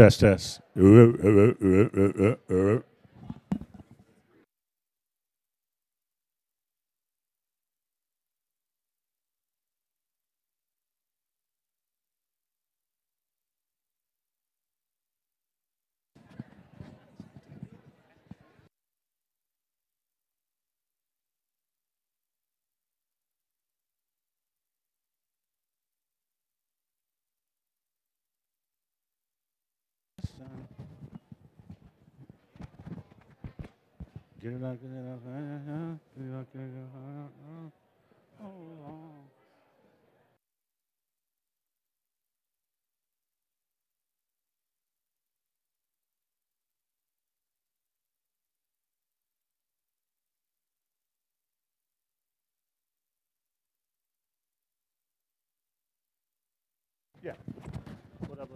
Test, test. Get it out, get it out. Yeah. Whatever.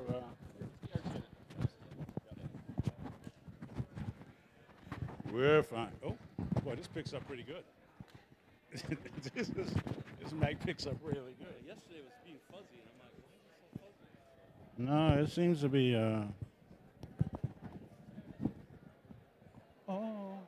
We're fine. Oh, boy, this picks up pretty good. this mic picks up really good. Yesterday was being fuzzy, and I'm like, why is it so fuzzy? No, it seems to be. Oh.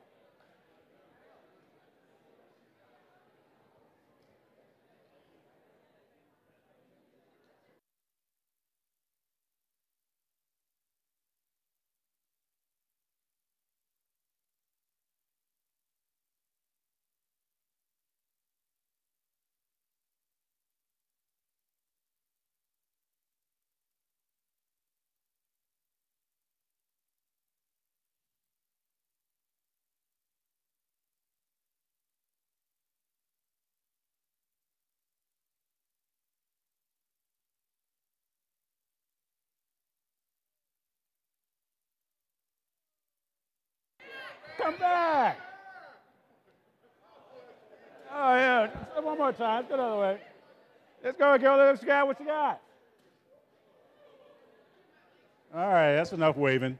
Come back. Oh, yeah. One more time. Let's go the other way. Let's go, girl. Let's go. What you got? All right. That's enough waving.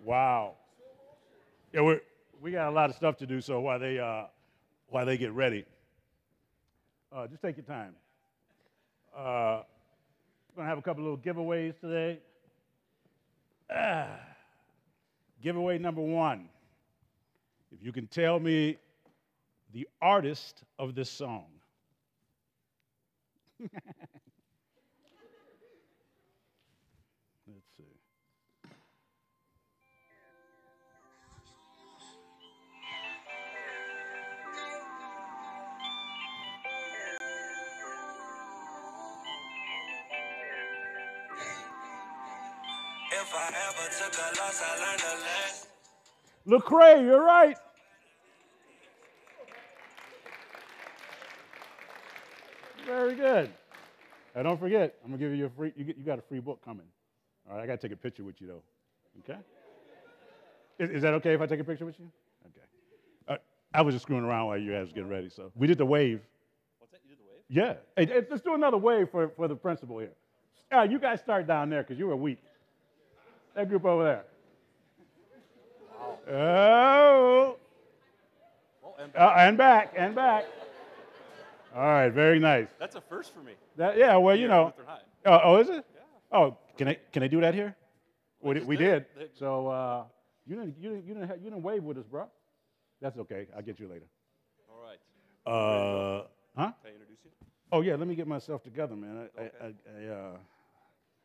Wow. Yeah, we got a lot of stuff to do, so while they get ready, just take your time. We're going to have a couple little giveaways today. Giveaway number one. If you can tell me the artist of this song. Let's see. If I ever took a loss, I learned a lesson. Lecrae, you're right. Very good. Now don't forget, I'm gonna give you a free. You got a free book coming. All right, I gotta take a picture with you though. Okay? Is that okay if I take a picture with you? Okay. I was just screwing around while you guys were getting ready. So we did the wave. What's that? You did the wave? Yeah. Hey, let's do another wave for the principal here. You guys start down there because you were weak. That group over there. Oh. And back. All right, very nice. That's a first for me. Yeah, well, you know. Oh, is it? Yeah. Oh, can I do that here? We did. So you didn't wave with us, bro. That's okay. I'll get you later. All right. Huh? Can I introduce you? Oh yeah. Let me get myself together, man. Okay.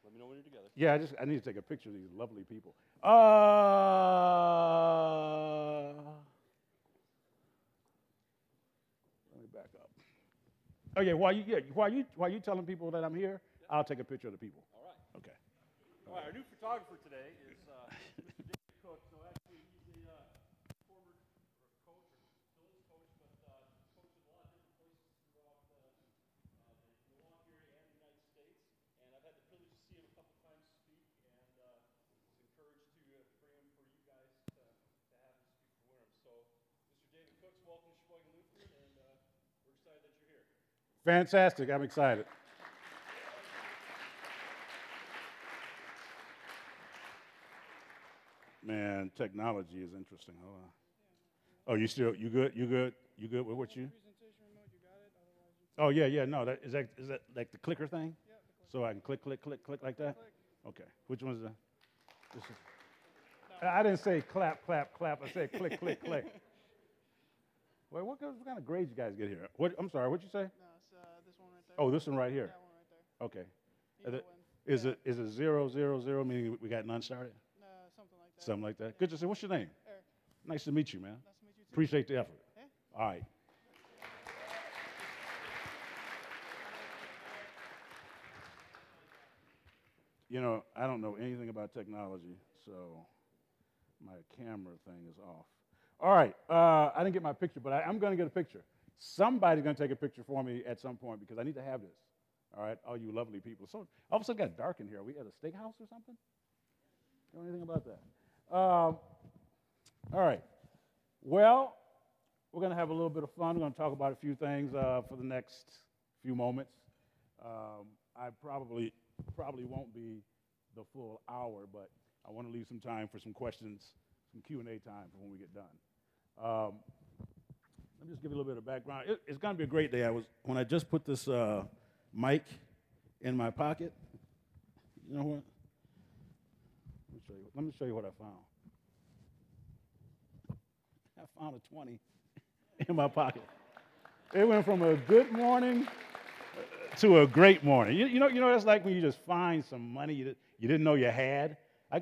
Let me know when you're together. Yeah, I need to take a picture of these lovely people. Let me back up. Oh yeah, while you telling people that I'm here, I'll take a picture of the people. All right. Okay. All right. Our new photographer today is Mr. David Cook. So actually, he's a former coach, or still is coach, but coached in a lot of different places throughout the Milwaukee area and the United States. And I've had the privilege to see him a couple times speak, and was encouraged to bring him for you guys to have him speak for Winterim. So, Mr. David Cooks, welcome to Sheboygan Lutheran, and we're excited that you're here. Fantastic. I'm excited. Man, technology is interesting. Hold on. Oh, you good with what you? Oh yeah. No, is that like the clicker thing? So I can click like that. Okay. Which one's the? This is, I didn't say clap, clap, clap. I said click, click, click. Wait, what kind of grades you guys get here? What? I'm sorry. What'd you say? No, it's this one right there. Oh, this one right here. That one right there. Okay. Either Is one. is it 0, 0, 0, meaning we got none started? Something like that. Something like that. Good to see. What's your name? Eric. Nice to meet you, man. Nice to meet you too. Appreciate the effort. Yeah. All right. You know, I don't know anything about technology, so my camera thing is off. All right. I didn't get my picture, but I'm going to get a picture. Somebody's going to take a picture for me at some point because I need to have this. All right, all you lovely people. So all of a sudden it got dark in here. Are we at a steakhouse or something? Know anything about that? All right. Well, we're going to have a little bit of fun. We're going to talk about a few things for the next few moments. I probably won't be the full hour, but I want to leave some time for some questions, some Q&A time for when we get done. Let me just give you a little bit of background. It's going to be a great day. When I just put this mic in my pocket, you know what? Let me show you what I found. I found a 20 in my pocket. It went from a good morning to a great morning. You know, that's like when you just find some money you didn't know you had. I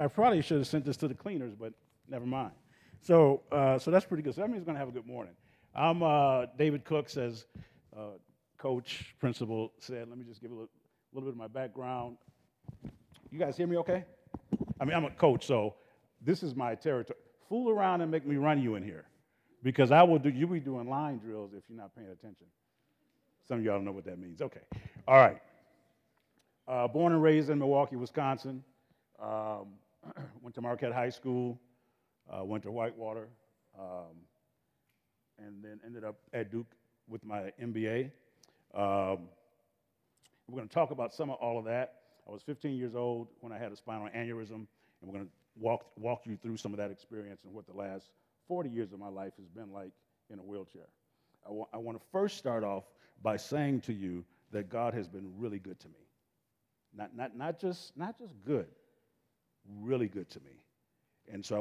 probably should have sent this to the cleaners, but never mind. So that's pretty good. So that means we're going to have a good morning. I'm David Cooks, as coach, principal said. Let me just give a little bit of my background. You guys hear me okay? I mean, I'm a coach, so this is my territory. Fool around and make me run you in here, because you'll be doing line drills if you're not paying attention. Some of y'all don't know what that means. Okay. All right. Born and raised in Milwaukee, Wisconsin. Went to Marquette High School. Went to Whitewater. And then ended up at Duke with my MBA. We're going to talk about some of all of that. I was 15 years old when I had a spinal aneurysm, and we're going to walk you through some of that experience and what the last 40 years of my life has been like in a wheelchair. I want to first start off by saying to you that God has been really good to me. Not just good, really good to me. And so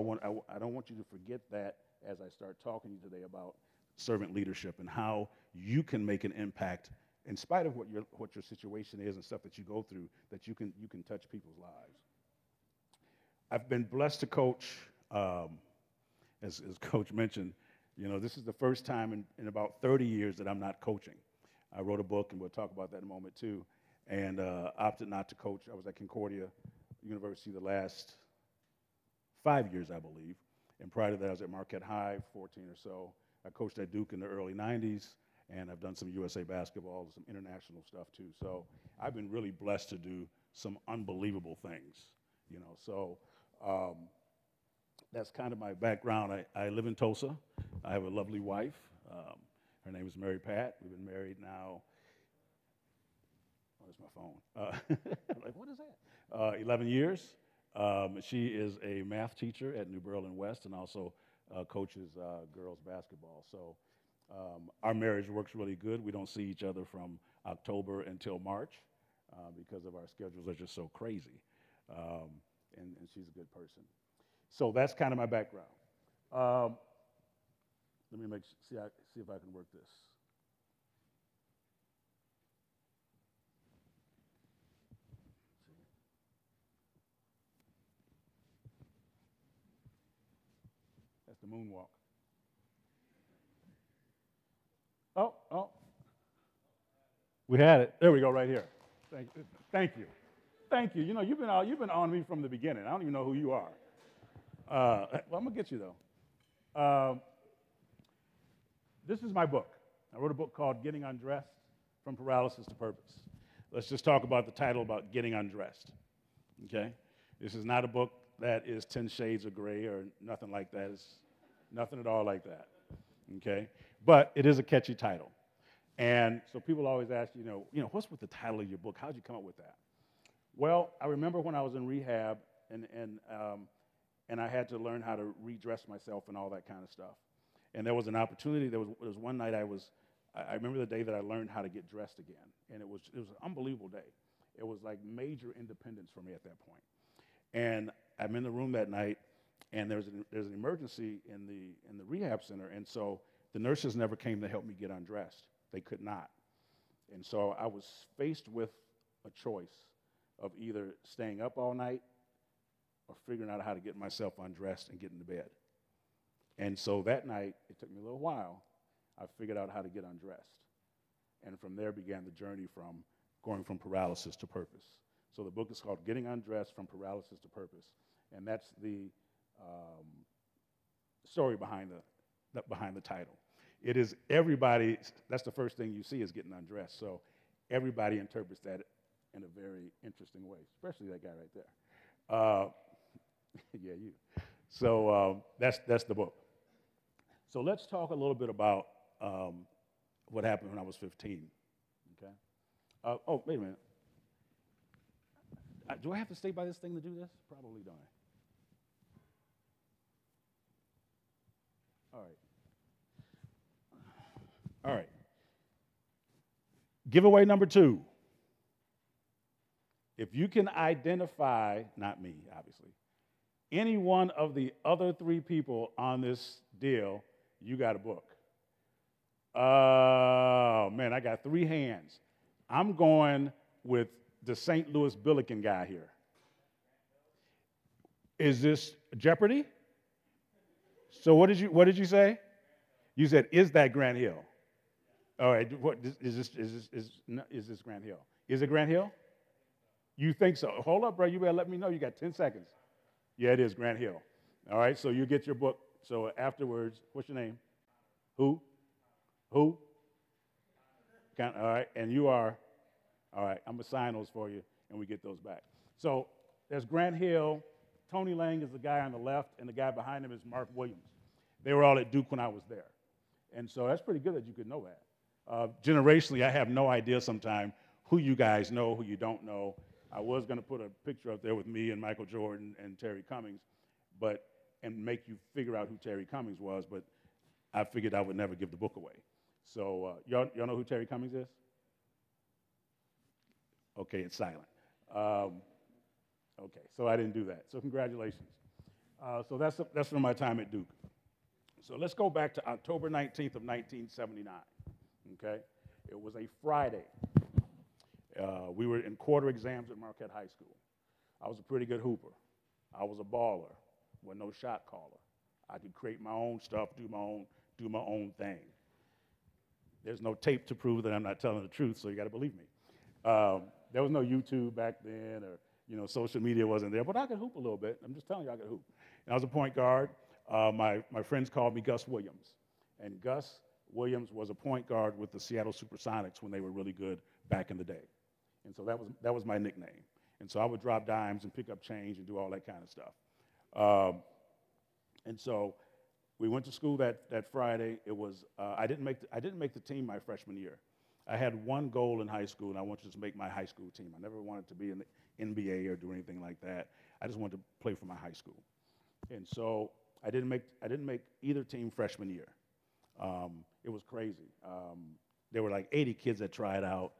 I don't want you to forget that as I start talking to you today about servant leadership and how you can make an impact in spite of what your situation is and stuff that you go through, that you can touch people's lives. I've been blessed to coach, as Coach mentioned. You know, this is the first time in about 30 years that I'm not coaching. I wrote a book, and we'll talk about that in a moment too, and opted not to coach. I was at Concordia University the last 5 years, I believe, and prior to that I was at Marquette High, 14 or so. I coached at Duke in the early 90s, and I've done some USA basketball, some international stuff too. So I've been really blessed to do some unbelievable things, you know. So that's kind of my background. I live in Tulsa. I have a lovely wife. Her name is Mary Pat. We've been married now, where's my phone? I'm like, what is that? 11 years. She is a math teacher at New Berlin West and also coaches girls basketball. So our marriage works really good. We don't see each other from October until March because of our schedules are just so crazy. And she's a good person. So that's kind of my background. Let me see if I can work this. That's the moonwalk. Oh. We had it. There we go, right here. Thank you. You know, you've been on me from the beginning. I don't even know who you are. Well, I'm gonna get you though. This is my book. I wrote a book called Getting Undressed: From Paralysis to Purpose. Let's just talk about the title about getting undressed. Okay? This is not a book that is 10 Shades of Gray or nothing like that. It's nothing at all like that. Okay? But it is a catchy title. And so people always ask, you know, what's with the title of your book? How'd you come up with that? Well, I remember when I was in rehab and I had to learn how to redress myself and all that kind of stuff. And there was an opportunity. There was one night I remember the day that I learned how to get dressed again. And it was an unbelievable day. It was like major independence for me at that point. And I'm in the room that night, and there's an emergency in the rehab center, and so the nurses never came to help me get undressed. They could not. And so I was faced with a choice of either staying up all night or figuring out how to get myself undressed and get into bed. And so that night, it took me a little while, I figured out how to get undressed. And from there began the journey from going from paralysis to purpose. So the book is called Getting Undressed from Paralysis to Purpose. And that's the story behind the title. It is everybody, that's the first thing you see is getting undressed. So everybody interprets that in a very interesting way, especially that guy right there. Yeah, you. So that's the book. So let's talk a little bit about what happened when I was 15. Okay. Oh, wait a minute. Do I have to stay by this thing to do this? Probably don't I? All right. All right. Giveaway number 2. If you can identify, not me, obviously, any one of the other 3 people on this deal, you got a book. Oh, man, I got 3 hands. I'm going with the St. Louis Billiken guy here. Is this Jeopardy? So what did you say? You said, is that Grant Hill? All right, what is this Grant Hill? Is it Grant Hill? You think so? Hold up, bro. You better let me know. You got 10 seconds. Yeah, it is Grant Hill. All right, so you get your book. So afterwards, what's your name? Who? All right, and you are, all right, I'm going to sign those for you, and we get those back. So there's Grant Hill. Tony Lang is the guy on the left, and the guy behind him is Mark Williams. They were all at Duke when I was there. And so that's pretty good that you could know that. Generationally, I have no idea sometimes who you guys know, who you don't know. I was going to put a picture up there with me and Michael Jordan and Terry Cummings, and make you figure out who Terry Cummings was, but I figured I would never give the book away. So y'all know who Terry Cummings is? Okay, it's silent. Okay, so I didn't do that. So congratulations. So that's from my time at Duke. So let's go back to October 19th of 1979, okay? It was a Friday. We were in quarter exams at Marquette High School. I was a pretty good hooper. I was a baller with no shot caller. I could create my own stuff, do my own thing. There's no tape to prove that I'm not telling the truth, so you got to believe me. There was no YouTube back then, or social media wasn't there, but I could hoop a little bit. I'm just telling you I could hoop. And I was a point guard. My friends called me Gus Williams, and Gus Williams was a point guard with the Seattle Supersonics when they were really good back in the day. And so that was my nickname. And so I would drop dimes and pick up change and do all that kind of stuff. And so we went to school that Friday. It was I didn't make the team my freshman year. I had one goal in high school, and I wanted to make my high school team. I never wanted to be in the NBA or do anything like that. I just wanted to play for my high school. And so I didn't make either team freshman year. It was crazy. There were like 80 kids that tried out.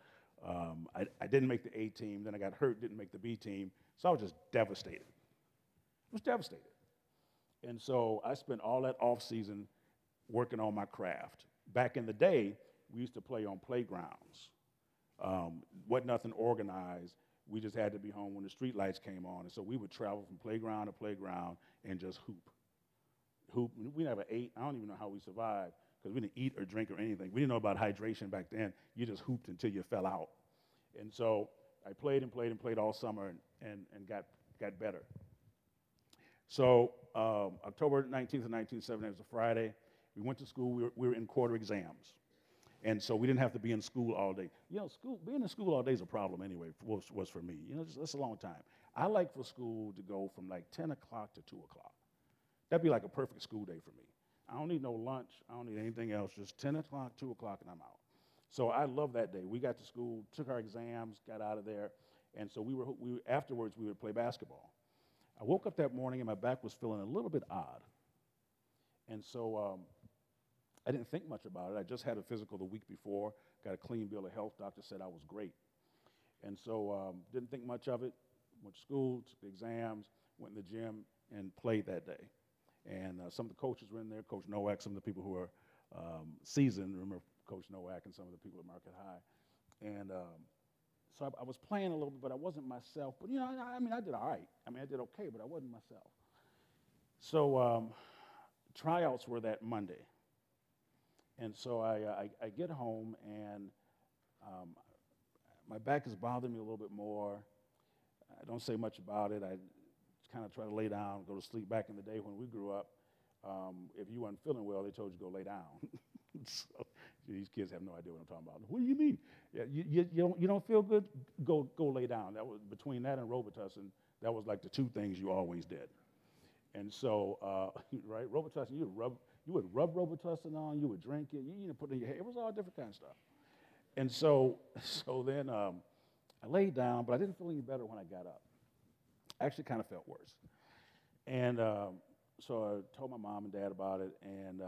I didn't make the A team. Then I got hurt, didn't make the B team. So I was just devastated. I was devastated. And so I spent all that off season working on my craft. Back in the day, we used to play on playgrounds. Wasn't nothing organized. We just had to be home when the street lights came on. And so we would travel from playground to playground and just hoop. We never ate. I don't even know how we survived because we didn't eat or drink or anything. We didn't know about hydration back then. You just hooped until you fell out. And so I played and played and played all summer and got better. So October 19th of 1970, it was a Friday. We went to school. We were in quarter exams. And so we didn't have to be in school all day. Being in school all day is a problem anyway, was for me. That's a long time. I like for school to go from like 10 o'clock to 2 o'clock. That'd be like a perfect school day for me. I don't need no lunch. I don't need anything else. Just 10 o'clock, 2 o'clock, and I'm out. So I love that day. We got to school, took our exams, got out of there, and so afterwards we would play basketball. I woke up that morning and my back was feeling a little bit odd. And so I didn't think much about it. I just had a physical the week before, got a clean bill of health. Doctor said I was great. And so didn't think much of it. Went to school, took the exams, went in the gym, and played that day. And some of the coaches were in there, Coach Nowak, some of the people who are seasoned, remember Coach Nowak and some of the people at Market High. And so I was playing a little bit, but I wasn't myself. But, I did all right. I did okay, but I wasn't myself. So tryouts were that Monday. And so I get home, and my back is bothering me a little bit more. I don't say much about it. I kind of try to lay down, go to sleep. Back in the day when we grew up, if you weren't feeling well, they told you to go lay down. So these kids have no idea what I'm talking about. What do you mean? Yeah, you don't feel good? Go lay down. That was between that and Robitussin. That was like the two things you always did. And so, right, Robitussin, you would rub Robitussin on, you would drink it, you put it in your hair. It was all different kind of stuff. And so then I laid down, but I didn't feel any better when I got up. I actually kind of felt worse. And so I told my mom and dad about it, and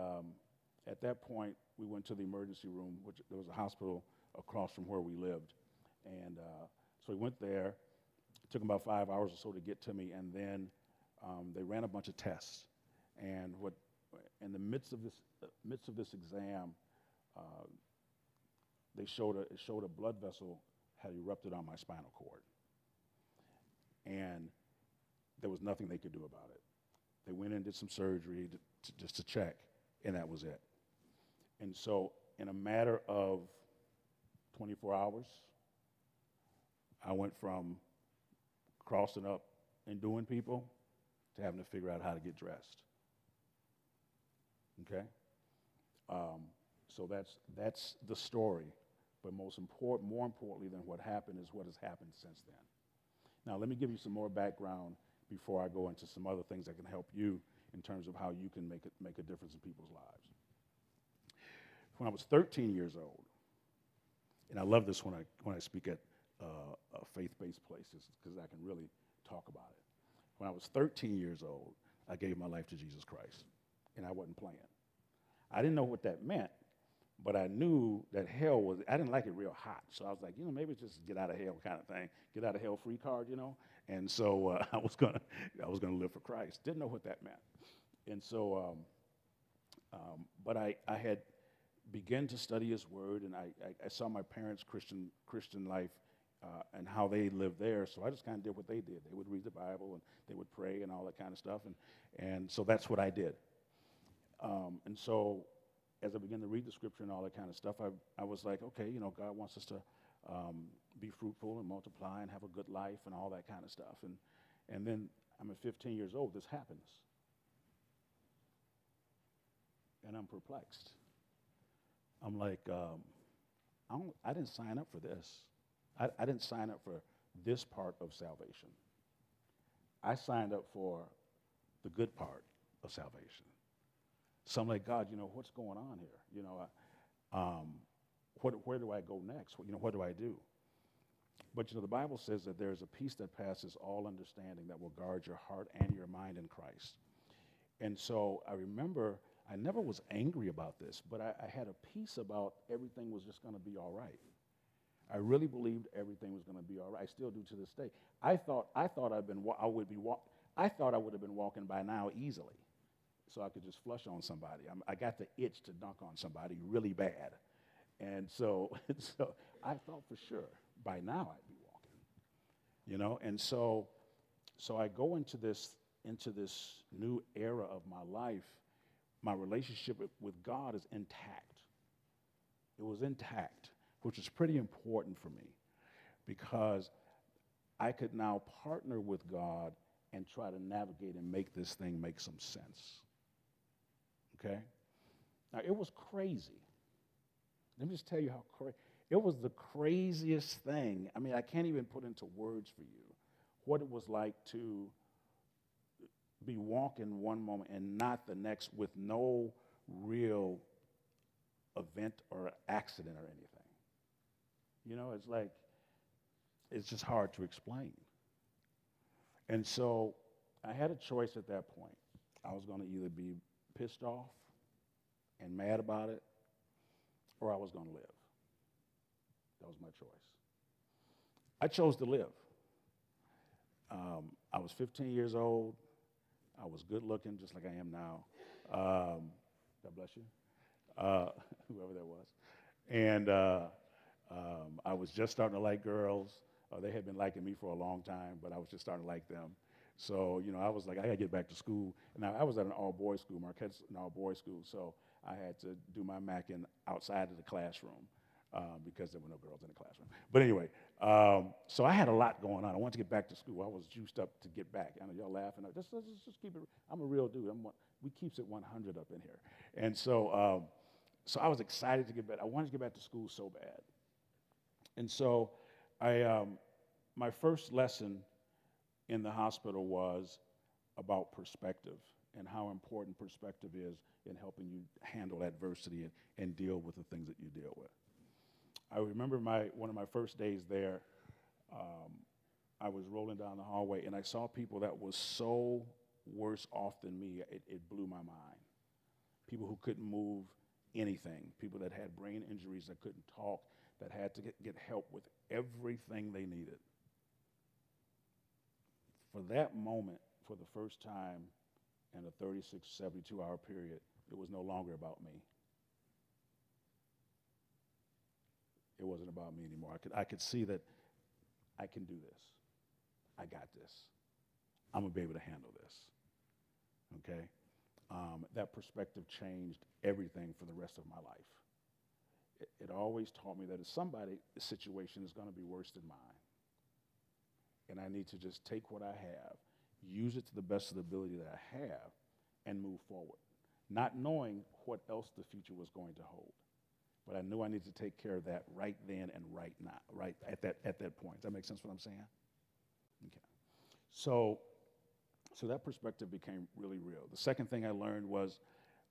at that point, we went to the emergency room, which there was a hospital across from where we lived. And so we went there. It took them about 5 hours or so to get to me, and then they ran a bunch of tests. And in the midst of this exam, it showed a blood vessel had erupted on my spinal cord. And there was nothing they could do about it. They went in and did some surgery just to check, and that was it. And so in a matter of 24 hours, I went from crossing up and doing people to having to figure out how to get dressed. Okay? So that's the story. But more importantly than what happened is what has happened since then. Now, let me give you some more background before I go into some other things that can help you in terms of how you can make a difference in people's lives. When I was 13 years old, and I love this when I speak at faith-based places because I can really talk about it. When I was 13 years old, I gave my life to Jesus Christ, and I wasn't playing. I didn't know what that meant, but I knew that I didn't like it real hot. So I was like, maybe it's just get out of hell kind of thing, get out of hell free card, And so I was gonna live for Christ. Didn't know what that meant. And so, but I had began to study His Word, and I saw my parents' Christian life and how they lived there. So I just kind of did what they did. They would read the Bible, and they would pray and all that kind of stuff. And so that's what I did. And so as I began to read the Scripture and all that kind of stuff, I was like, okay, God wants us to be fruitful and multiply and have a good life and all that kind of stuff. And then I'm at 15 years old. This happens. And I'm perplexed. I'm like, I didn't sign up for this. I didn't sign up for this part of salvation. I signed up for the good part of salvation. So I'm like, God, what's going on here? Where do I go next? What do I do? But, the Bible says that there's a peace that passes all understanding that will guard your heart and your mind in Christ. And so I remember I never was angry about this, but I had a peace about everything was just going to be all right. I really believed everything was going to be all right. I still do to this day. I thought I would have been walking by now easily, so I could just flush on somebody. I got the itch to dunk on somebody really bad, and so I thought for sure by now I'd be walking, And so I go into this new era of my life. My relationship with God is intact. It was intact, which is pretty important for me because I could now partner with God and try to navigate and make this thing make some sense. Okay? Now, it was crazy. Let me just tell you how crazy. It was the craziest thing. I can't even put into words for you what it was like to be walking one moment and not the next with no real event or accident or anything. It's like, it's just hard to explain. And so I had a choice at that point. I was going to either be pissed off and mad about it, or I was going to live. That was my choice. I chose to live. I was 15 years old. I was good looking, just like I am now. God bless you, whoever that was. And I was just starting to like girls. They had been liking me for a long time, but I was just starting to like them. So, you know, I was like, I got to get back to school. Now, I was at an all-boys school. Marquette's an all-boys school, so I had to do my Mackin outside of the classroom because there were no girls in the classroom. But anyway, so I had a lot going on. I wanted to get back to school. I was juiced up to get back. I know y'all laughing. Let's just keep it. I'm a real dude. We keeps it 100 up in here. And so, so I was excited to get back. I wanted to get back to school so bad. And so my first lesson in the hospital was about perspective and how important perspective is in helping you handle adversity and deal with the things that you deal with. I remember one of my first days there, I was rolling down the hallway and I saw people that was so worse off than me, it blew my mind. People who couldn't move anything, people that had brain injuries that couldn't talk, that had to get help with everything they needed. For that moment, for the first time in a 36, 72-hour period, it was no longer about me. It wasn't about me anymore. I could see that I can do this. I got this. I'm going to be able to handle this. Okay? That perspective changed everything for the rest of my life. It always taught me that if somebody's situation is going to be worse than mine, and I need to just take what I have, use it to the best of the ability that I have, and move forward, not knowing what else the future was going to hold. But I knew I needed to take care of that right then and right now, right at that point. Does that make sense what I'm saying? Okay. So that perspective became really real. The second thing I learned was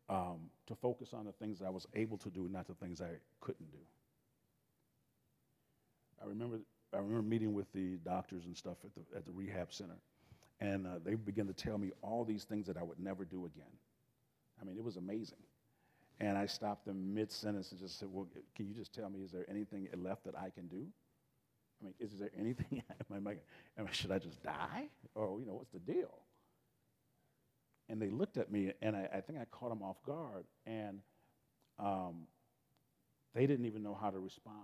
to focus on the things that I was able to do, not the things I couldn't do. I remember meeting with the doctors and stuff at the rehab center, and they began to tell me all these things that I would never do again. I mean, it was amazing. And I stopped them mid-sentence and just said, well, can you just tell me, is there anything left that I can do? I mean, is there anything, should I just die? Or, you know, what's the deal? And they looked at me, and I think I caught them off guard, and they didn't even know how to respond.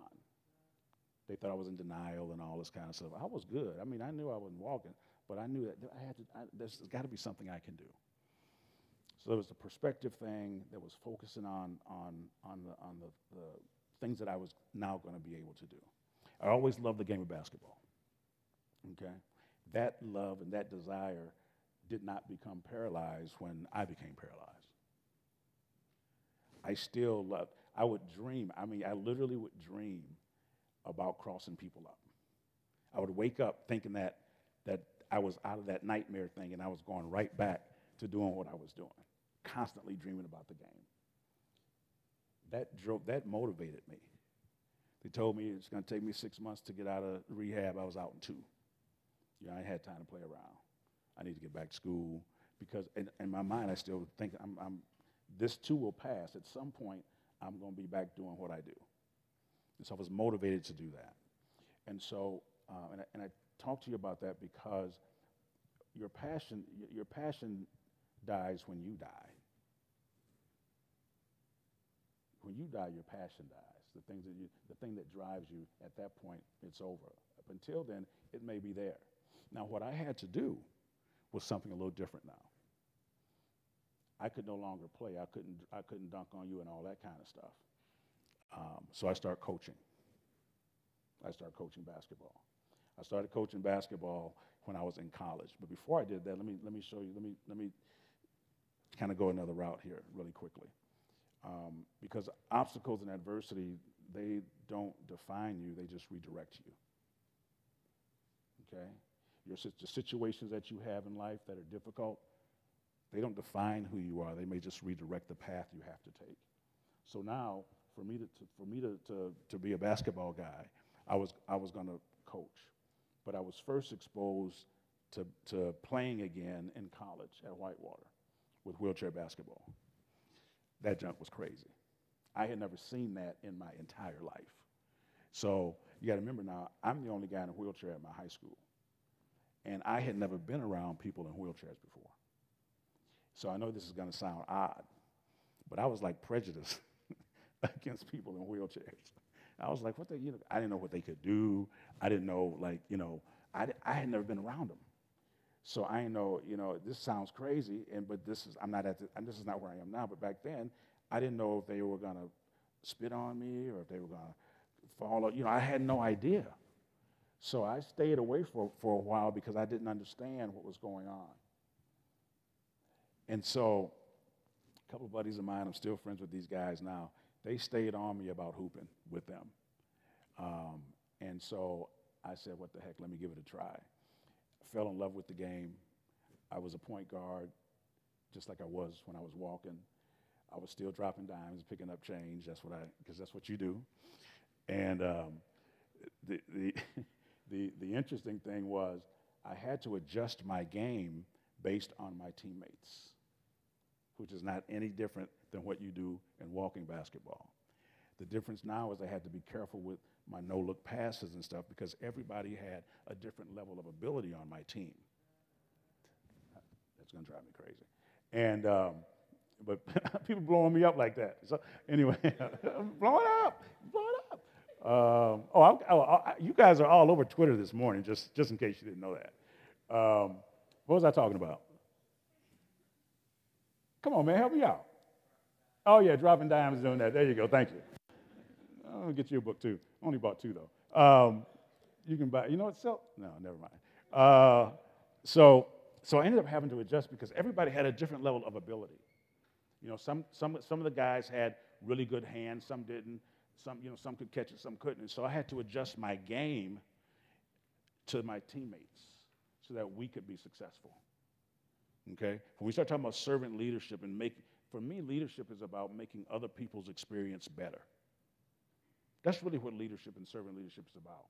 They thought I was in denial and all this kind of stuff. I was good. I mean, I knew I wasn't walking, but I knew that there's got to be something I can do. So there was the perspective thing that was focusing on the things that I was now going to be able to do. I always loved the game of basketball. Okay, that love and that desire did not become paralyzed when I became paralyzed. I still loved. I would dream. I mean, I literally would dream about crossing people up. I would wake up thinking that I was out of that nightmare thing and I was going right back to doing what I was doing, constantly dreaming about the game. That motivated me. They told me it's going to take me 6 months to get out of rehab. I was out in 2. You know, I had time to play around. I need to get back to school because in my mind I still think this too will pass. At some point I'm going to be back doing what I do. And so I was motivated to do that. And so, and I talk to you about that because your passion dies when you die. When you die, your passion dies. The thing that drives you, at that point, it's over. Up until then, it may be there. Now, what I had to do was something a little different now. I could no longer play. I couldn't dunk on you and all that kind of stuff. So I started coaching. I started coaching basketball. I started coaching basketball when I was in college. But before I did that, let me show you. Let me kind of go another route here really quickly. Because obstacles and adversity, they don't define you. They just redirect you. Okay? The situations that you have in life that are difficult, they don't define who you are. They may just redirect the path you have to take. So now, for me to be a basketball guy, I was going to coach, but I was first exposed to playing again in college at Whitewater with wheelchair basketball. That junk was crazy. I had never seen that in my entire life. So you got to remember now, I'm the only guy in a wheelchair at my high school. And I had never been around people in wheelchairs before. So I know this is going to sound odd, but I was like prejudiced against people in wheelchairs. I was like, I didn't know what they could do. I didn't know, I had never been around them. So I know, this sounds crazy, but this is not where I am now. But back then, I didn't know if they were going to spit on me or if they were going to fall. I had no idea. So I stayed away for a while because I didn't understand what was going on. And so a couple of buddies of mine, I'm still friends with these guys now, they stayed on me about hooping with them. And so I said, what the heck, let me give it a try. I fell in love with the game. I was a point guard, just like I was when I was walking. I was still dropping dimes, picking up change. Because that's what you do. And the interesting thing was I had to adjust my game based on my teammates, which is not any different than what you do in walking basketball. The difference now is I had to be careful with my no-look passes and stuff because everybody had a different level of ability on my team. That's going to drive me crazy. And but people blowing me up like that. So anyway, blow it up. You guys are all over Twitter this morning, just in case you didn't know that. What was I talking about? Come on, man, help me out. Oh, yeah, dropping dimes doing that. There you go. Thank you. I'll get you a book, too. Only bought 2, though. You can buy, what, sell? No, never mind. So I ended up having to adjust because everybody had a different level of ability. Some of the guys had really good hands, some didn't. Some could catch it, some couldn't. And so I had to adjust my game to my teammates so that we could be successful. Okay? When we start talking about servant leadership for me, leadership is about making other people's experience better. That's really what leadership and servant leadership is about,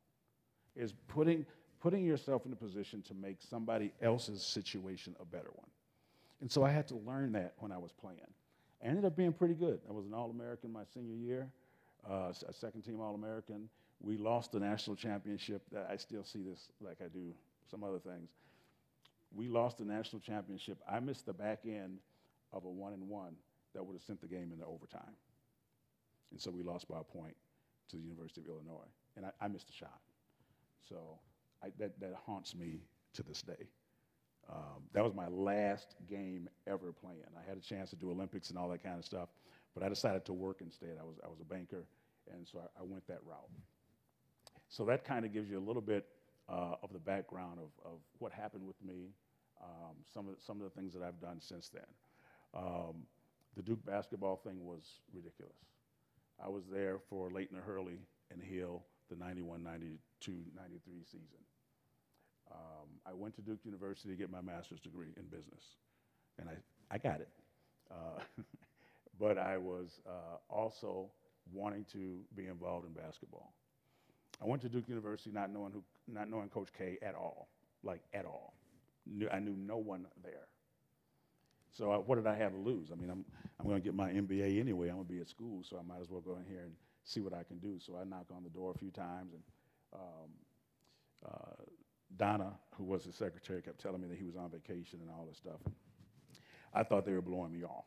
is putting yourself in a position to make somebody else's situation a better one. And so I had to learn that when I was playing. I ended up being pretty good. I was an All-American my senior year, a second-team All-American. We lost the national championship. I still see this like I do some other things. We lost the national championship. I missed the back end of a 1-1 that would have sent the game into overtime. And so we lost by a point to the University of Illinois. And I missed a shot. So that haunts me to this day. That was my last game ever playing. I had a chance to do Olympics and all that kind of stuff, but I decided to work instead. I was a banker, and so I went that route. So that kind of gives you a little bit of the background of what happened with me, some of the things that I've done since then. The Duke basketball thing was ridiculous. I was there for Leighton Hurley and Hill, the 91, 92, 93 season. I went to Duke University to get my master's degree in business, and I got it. But I was also wanting to be involved in basketball. I went to Duke University not knowing Coach K at all, like at all. I knew no one there. So what did I have to lose? I mean, I'm going to get my MBA anyway. I'm going to be at school, so I might as well go in here and see what I can do. So I knocked on the door a few times, and Donna, who was his secretary, kept telling me that he was on vacation and all this stuff. I thought they were blowing me off.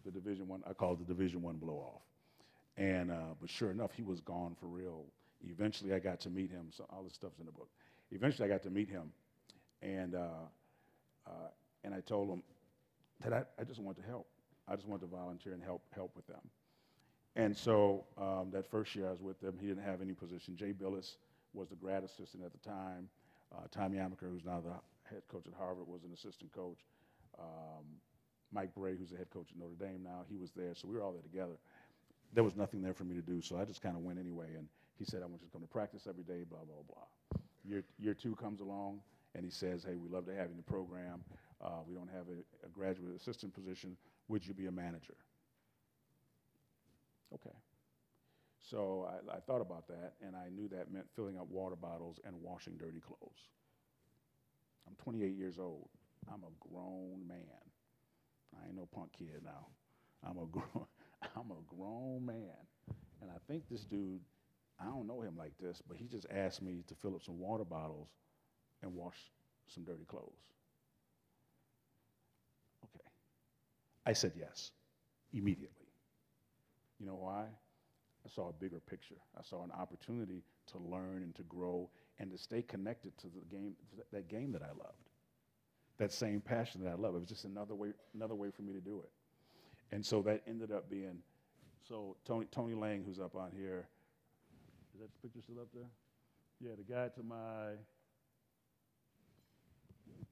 The Division I, I call it the Division I blow off. And but sure enough, he was gone for real. Eventually, I got to meet him. So all this stuff's in the book. Eventually, I got to meet him, and I told him that I just wanted to help. I just wanted to volunteer and help with them. And so that first year I was with them, he didn't have any position. Jay Billis was the grad assistant at the time. Tommy Amaker, who's now the head coach at Harvard, was an assistant coach. Mike Bray, who's the head coach at Notre Dame now, he was there. So we were all there together. There was nothing there for me to do, so I just kind of went anyway. And he said, I want you to come to practice every day, blah, blah, blah. Year 2 comes along, and he says, hey, we'd love to have you in the program. We don't have a graduate assistant position. Would you be a manager? Okay. So I thought about that, and I knew that meant filling up water bottles and washing dirty clothes. I'm 28 years old. I'm a grown man. I ain't no punk kid now. I'm a grown man. And I think this dude I don't know him like this, but he just asked me to fill up some water bottles and wash some dirty clothes. Okay. I said yes, immediately. You know why? I saw a bigger picture. I saw an opportunity to learn and to grow and to stay connected to the game, to that game that I loved. That same passion that I love. It was just another way for me to do it. And so that ended up being, so Tony Lang, who's up on here, is that picture still up there? Yeah, the guy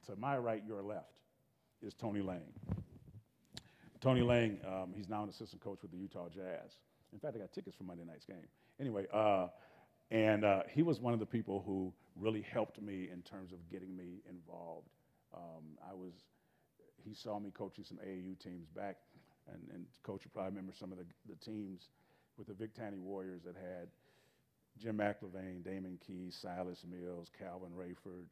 to my right, your left, is Tony Lang. Tony Lang, he's now an assistant coach with the Utah Jazz. In fact, I got tickets for Monday night's game. Anyway, and he was one of the people who really helped me in terms of getting me involved. He saw me coaching some AAU teams back, and Coach, you probably remember some of the teams with the Vic Tanny Warriors that had Jim McIlvain, Damon Key, Silas Mills, Calvin Rayford,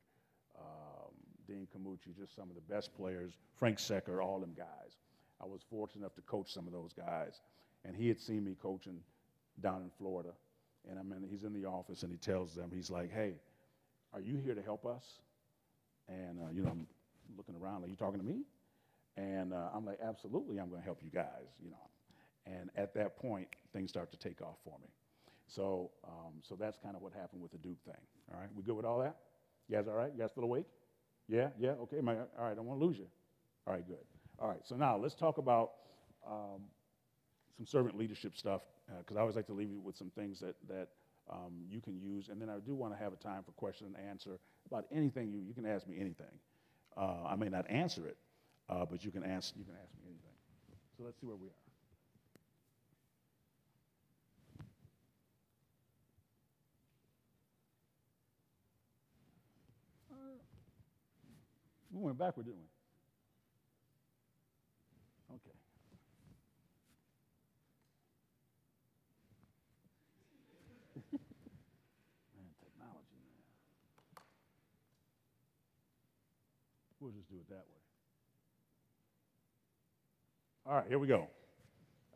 Dean Camucci, just some of the best players, Frank Secker, all them guys. I was fortunate enough to coach some of those guys. And he had seen me coaching down in Florida. And he's in the office and he tells them, he's like, hey, are you here to help us? And, I'm looking around, like, you talking to me? And I'm like, absolutely, I'm going to help you guys, And at that point, things start to take off for me. So that's kind of what happened with the Duke thing. All right, we good with all that? You guys all right? You guys still awake? Yeah, okay. All right, I don't want to lose you. All right, good. All right, so now let's talk about some servant leadership stuff, because I always like to leave you with some things that you can use. And then I do want to have a time for question and answer about anything. You can ask me anything. I may not answer it, but you can ask me anything. So let's see where we are. We went backward, didn't we? Okay. Man, technology, man. We'll just do it that way. All right, here we go.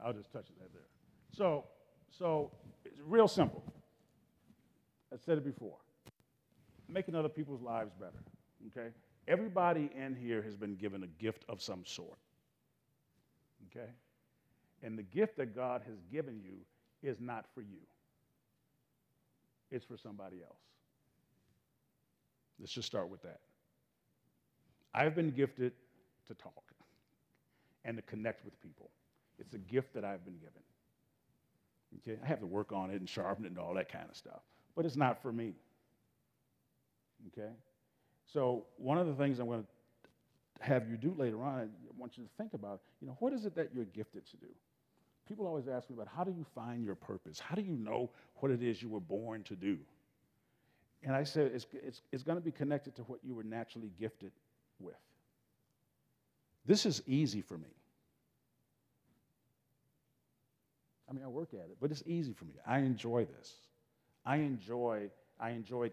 I'll just touch it right there. So it's real simple. I said it before. Making other people's lives better, okay? Everybody in here has been given a gift of some sort, okay? And the gift that God has given you is not for you. It's for somebody else. Let's just start with that. I've been gifted to talk and to connect with people. It's a gift that I've been given. Okay? I have to work on it and sharpen it and all that kind of stuff, but it's not for me. Okay? So one of the things I'm going to have you do later on, I want you to think about, what is it that you're gifted to do? People always ask me about, how do you find your purpose? How do you know what it is you were born to do? And I said, it's going to be connected to what you were naturally gifted with. This is easy for me. I mean, I work at it, but it's easy for me. I enjoy this. I enjoyed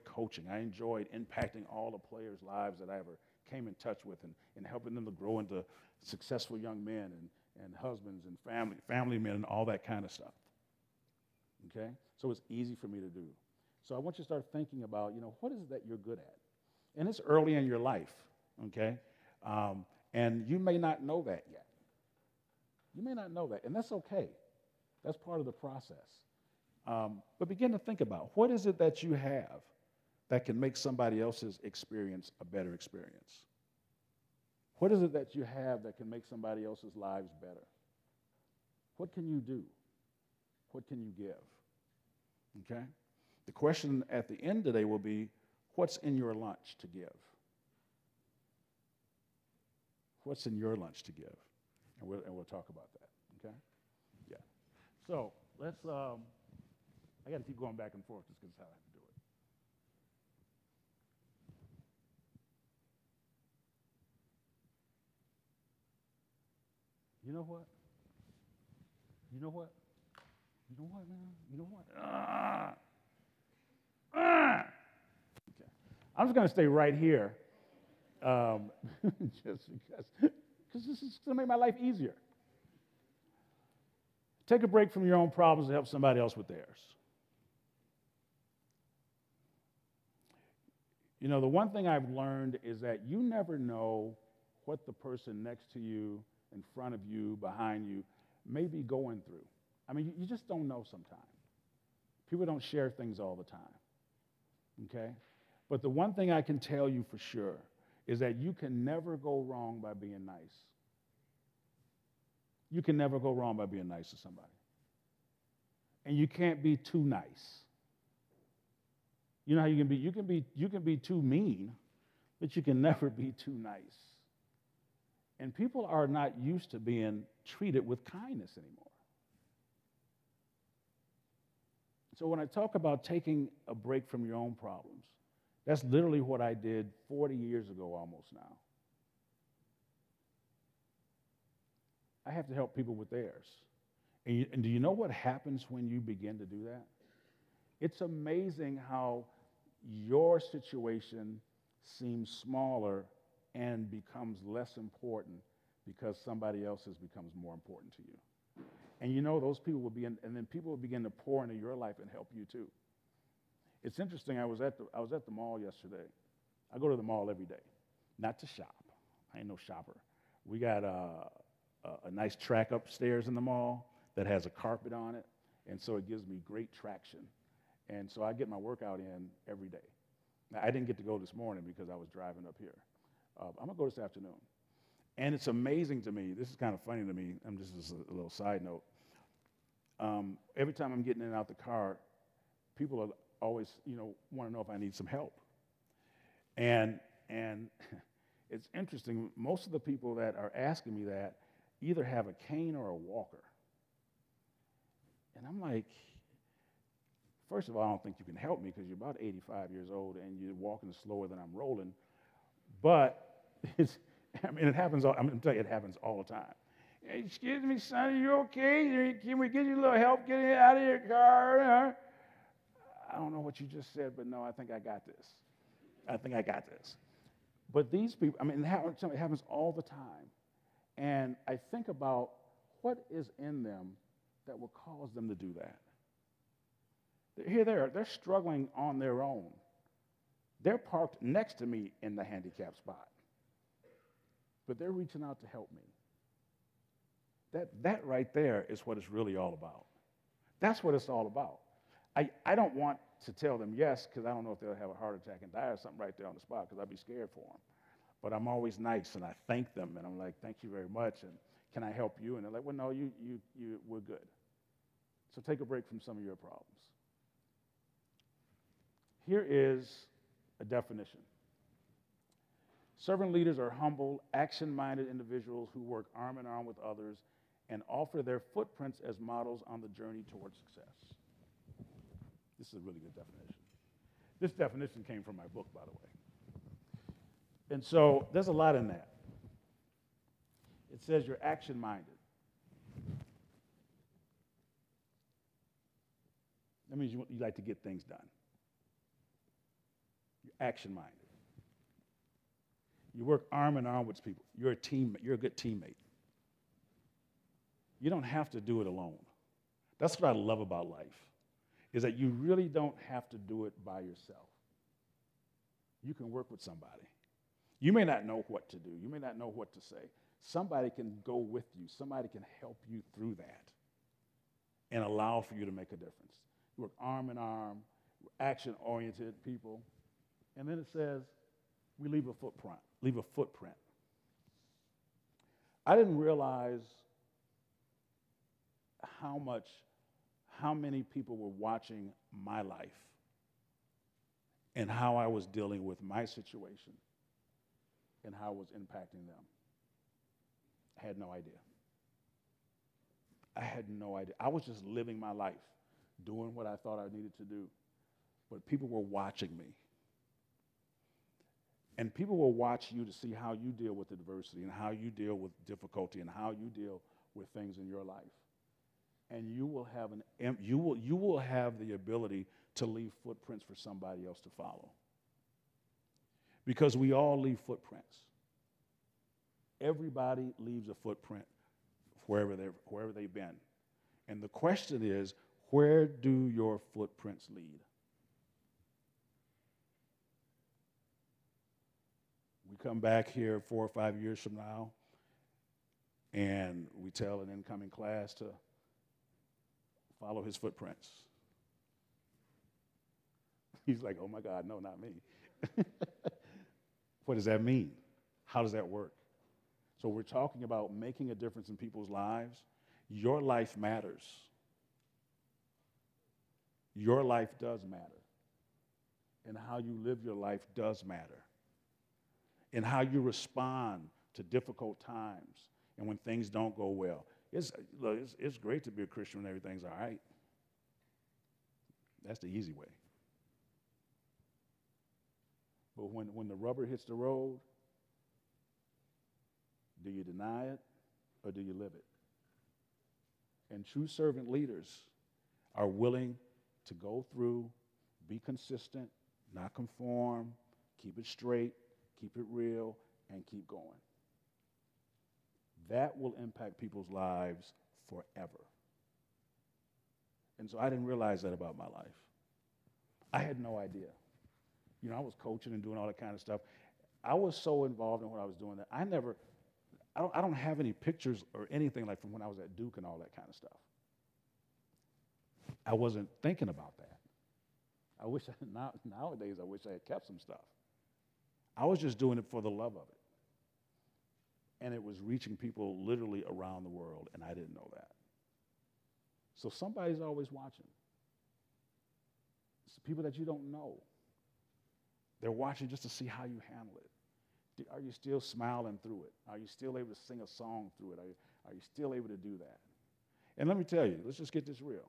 coaching. I enjoyed impacting all the players' lives that I ever came in touch with and helping them to grow into successful young men and husbands and family men and all that kind of stuff. Okay? So it's easy for me to do. So I want you to start thinking about, what is it that you're good at? And it's early in your life, okay? And you may not know that yet. You may not know that, and that's okay. That's part of the process. But begin to think about, what is it that you have that can make somebody else's experience a better experience? What is it that you have that can make somebody else's lives better? What can you do? What can you give? Okay? The question at the end today will be, what's in your lunch to give? What's in your lunch to give? And we'll talk about that, okay? Yeah. So let's, I got to keep going back and forth just because that's how I have to do it. You know what? You know what? You know what, man? You know what? Okay. I'm just going to stay right here just because this is going to make my life easier. Take a break from your own problems to help somebody else with theirs. You know, the one thing I've learned is that you never know what the person next to you, in front of you, behind you, may be going through. I mean, you just don't know sometimes. People don't share things all the time, okay? But the one thing I can tell you for sure is that you can never go wrong by being nice. You can never go wrong by being nice to somebody. And you can't be too nice. You know how you can be? You can be too mean, but you can never be too nice. And people are not used to being treated with kindness anymore. So when I talk about taking a break from your own problems, that's literally what I did 40 years ago almost now. I have to help people with theirs. And do you know what happens when you begin to do that? It's amazing how your situation seems smaller and becomes less important because somebody else's becomes more important to you. And you know those people will be and then people will begin to pour into your life and help you too. It's interesting, I was at the mall yesterday. I go to the mall every day, not to shop. I ain't no shopper. We got a nice track upstairs in the mall that has a carpet on it, and so it gives me great traction. And so I get my workout in every day. Now, I didn't get to go this morning because I was driving up here. I'm going to go this afternoon. And it's amazing to me, this is kind of funny to me, this is a little side note. Every time I'm getting in and out the car, people are always, want to know if I need some help. And it's interesting, most of the people that are asking me that either have a cane or a walker. And I'm like, first of all, I don't think you can help me because you're about 85 years old and you're walking slower than I'm rolling. But it happens. I'm going to tell you, it happens all the time. Hey, excuse me, son, are you okay? Can we get you a little help getting out of your car? I don't know what you just said, but no, I think I got this. I think I got this. But these people, it happens all the time. And I think about what is in them that will cause them to do that. Here they're struggling on their own. They're parked next to me in the handicapped spot. But they're reaching out to help me. That right there is what it's really all about. That's what it's all about. I don't want to tell them yes because I don't know if they'll have a heart attack and die or something right there on the spot because I'd be scared for them. But I'm always nice and I thank them and I'm like, thank you very much and can I help you? And they're like, well, no, we're good. So take a break from some of your problems. Here is a definition. Servant leaders are humble, action-minded individuals who work arm in arm with others and offer their footprints as models on the journey towards success. This is a really good definition. This definition came from my book, by the way. And so there's a lot in that. It says you're action-minded. That means you like to get things done. You're action-minded. You work arm in arm with people. You're a teammate. You're a good teammate. You don't have to do it alone. That's what I love about life, is that you really don't have to do it by yourself. You can work with somebody. You may not know what to do. You may not know what to say. Somebody can go with you. Somebody can help you through that and allow for you to make a difference. You work arm in arm, action-oriented people. And then it says, we leave a footprint. Leave a footprint. I didn't realize how many people were watching my life and how I was dealing with my situation and how it was impacting them. I had no idea. I had no idea. I was just living my life, doing what I thought I needed to do. But people were watching me. And people will watch you to see how you deal with adversity and how you deal with difficulty and how you deal with things in your life. And you will have the ability to leave footprints for somebody else to follow. Because we all leave footprints. Everybody leaves a footprint wherever they've been. And the question is, where do your footprints lead? come back here 4 or 5 years from now, and we tell an incoming class to follow his footprints. He's like, oh my God, no, not me. What does that mean? How does that work? So we're talking about making a difference in people's lives. Your life matters. Your life does matter. And how you live your life does matter. And how you respond to difficult times and when things don't go well. Look, it's great to be a Christian when everything's all right. That's the easy way. But when the rubber hits the road, do you deny it or do you live it? And true servant leaders are willing to go through, be consistent, not conform, keep it straight, keep it real, and keep going. That will impact people's lives forever. And so I didn't realize that about my life. I had no idea. You know, I was coaching and doing all that kind of stuff. I was so involved in what I was doing that I don't have any pictures or anything like from when I was at Duke and all that kind of stuff. I wasn't thinking about that. Nowadays I wish I had kept some stuff. I was just doing it for the love of it. And it was reaching people literally around the world, and I didn't know that. So somebody's always watching. It's the people that you don't know. They're watching just to see how you handle it. Are you still smiling through it? Are you still able to sing a song through it? Are you still able to do that? And let me tell you, let's just get this real.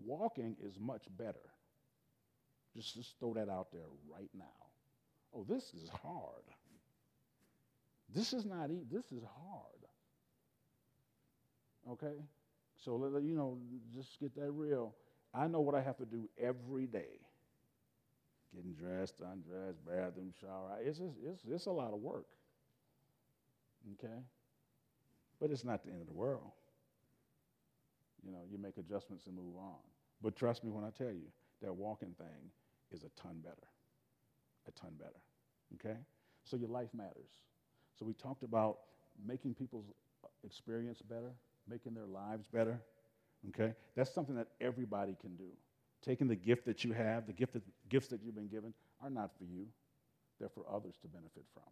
Walking is much better. Just throw that out there right now. Oh, this is hard. This is not easy. This is hard. Okay? So, you know, just get that real. I know what I have to do every day. Getting dressed, undressed, bathroom, shower. It's a lot of work. Okay? But it's not the end of the world. You know, you make adjustments and move on. But trust me when I tell you, that walking thing is a ton better. A ton better. Okay? So your life matters. So we talked about making people's experience better, making their lives better. Okay? That's something that everybody can do. Taking the gift that you have, the gifts that you've been given are not for you. They're for others to benefit from.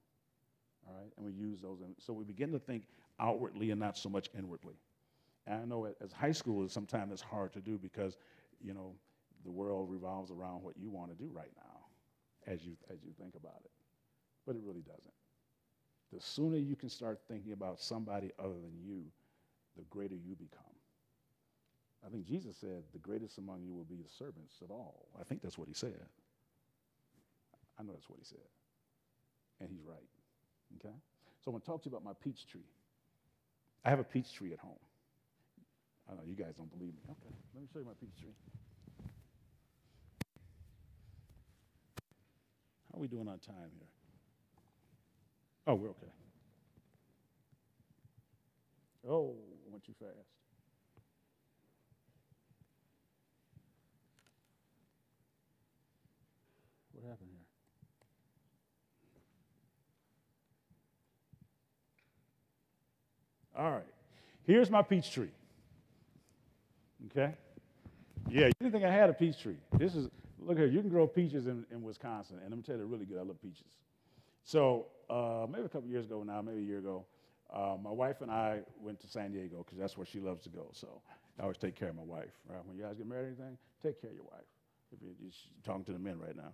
All right? And we use those. So we begin to think outwardly and not so much inwardly. And I know as high schoolers, sometimes it's hard to do because, you know, the world revolves around what you want to do right now as you think about it. But it really doesn't. The sooner you can start thinking about somebody other than you, the greater you become. I think Jesus said, the greatest among you will be the servants of all. I think that's what he said. I know that's what he said. And he's right. Okay? So I want to talk to you about my peach tree. I have a peach tree at home. I know you guys don't believe me. Okay, let me show you my peach tree. How are we doing on time here? Oh, we're okay. Oh, I went too fast. What happened here? All right. Here's my peach tree. Okay? Yeah, you didn't think I had a peach tree. Look here, you can grow peaches in Wisconsin, and let me tell you, they're really good. I love peaches. So maybe a couple years ago now, maybe a year ago, my wife and I went to San Diego because that's where she loves to go. So I always take care of my wife. Right? When you guys get married or anything, take care of your wife. If you're talking to the men right now.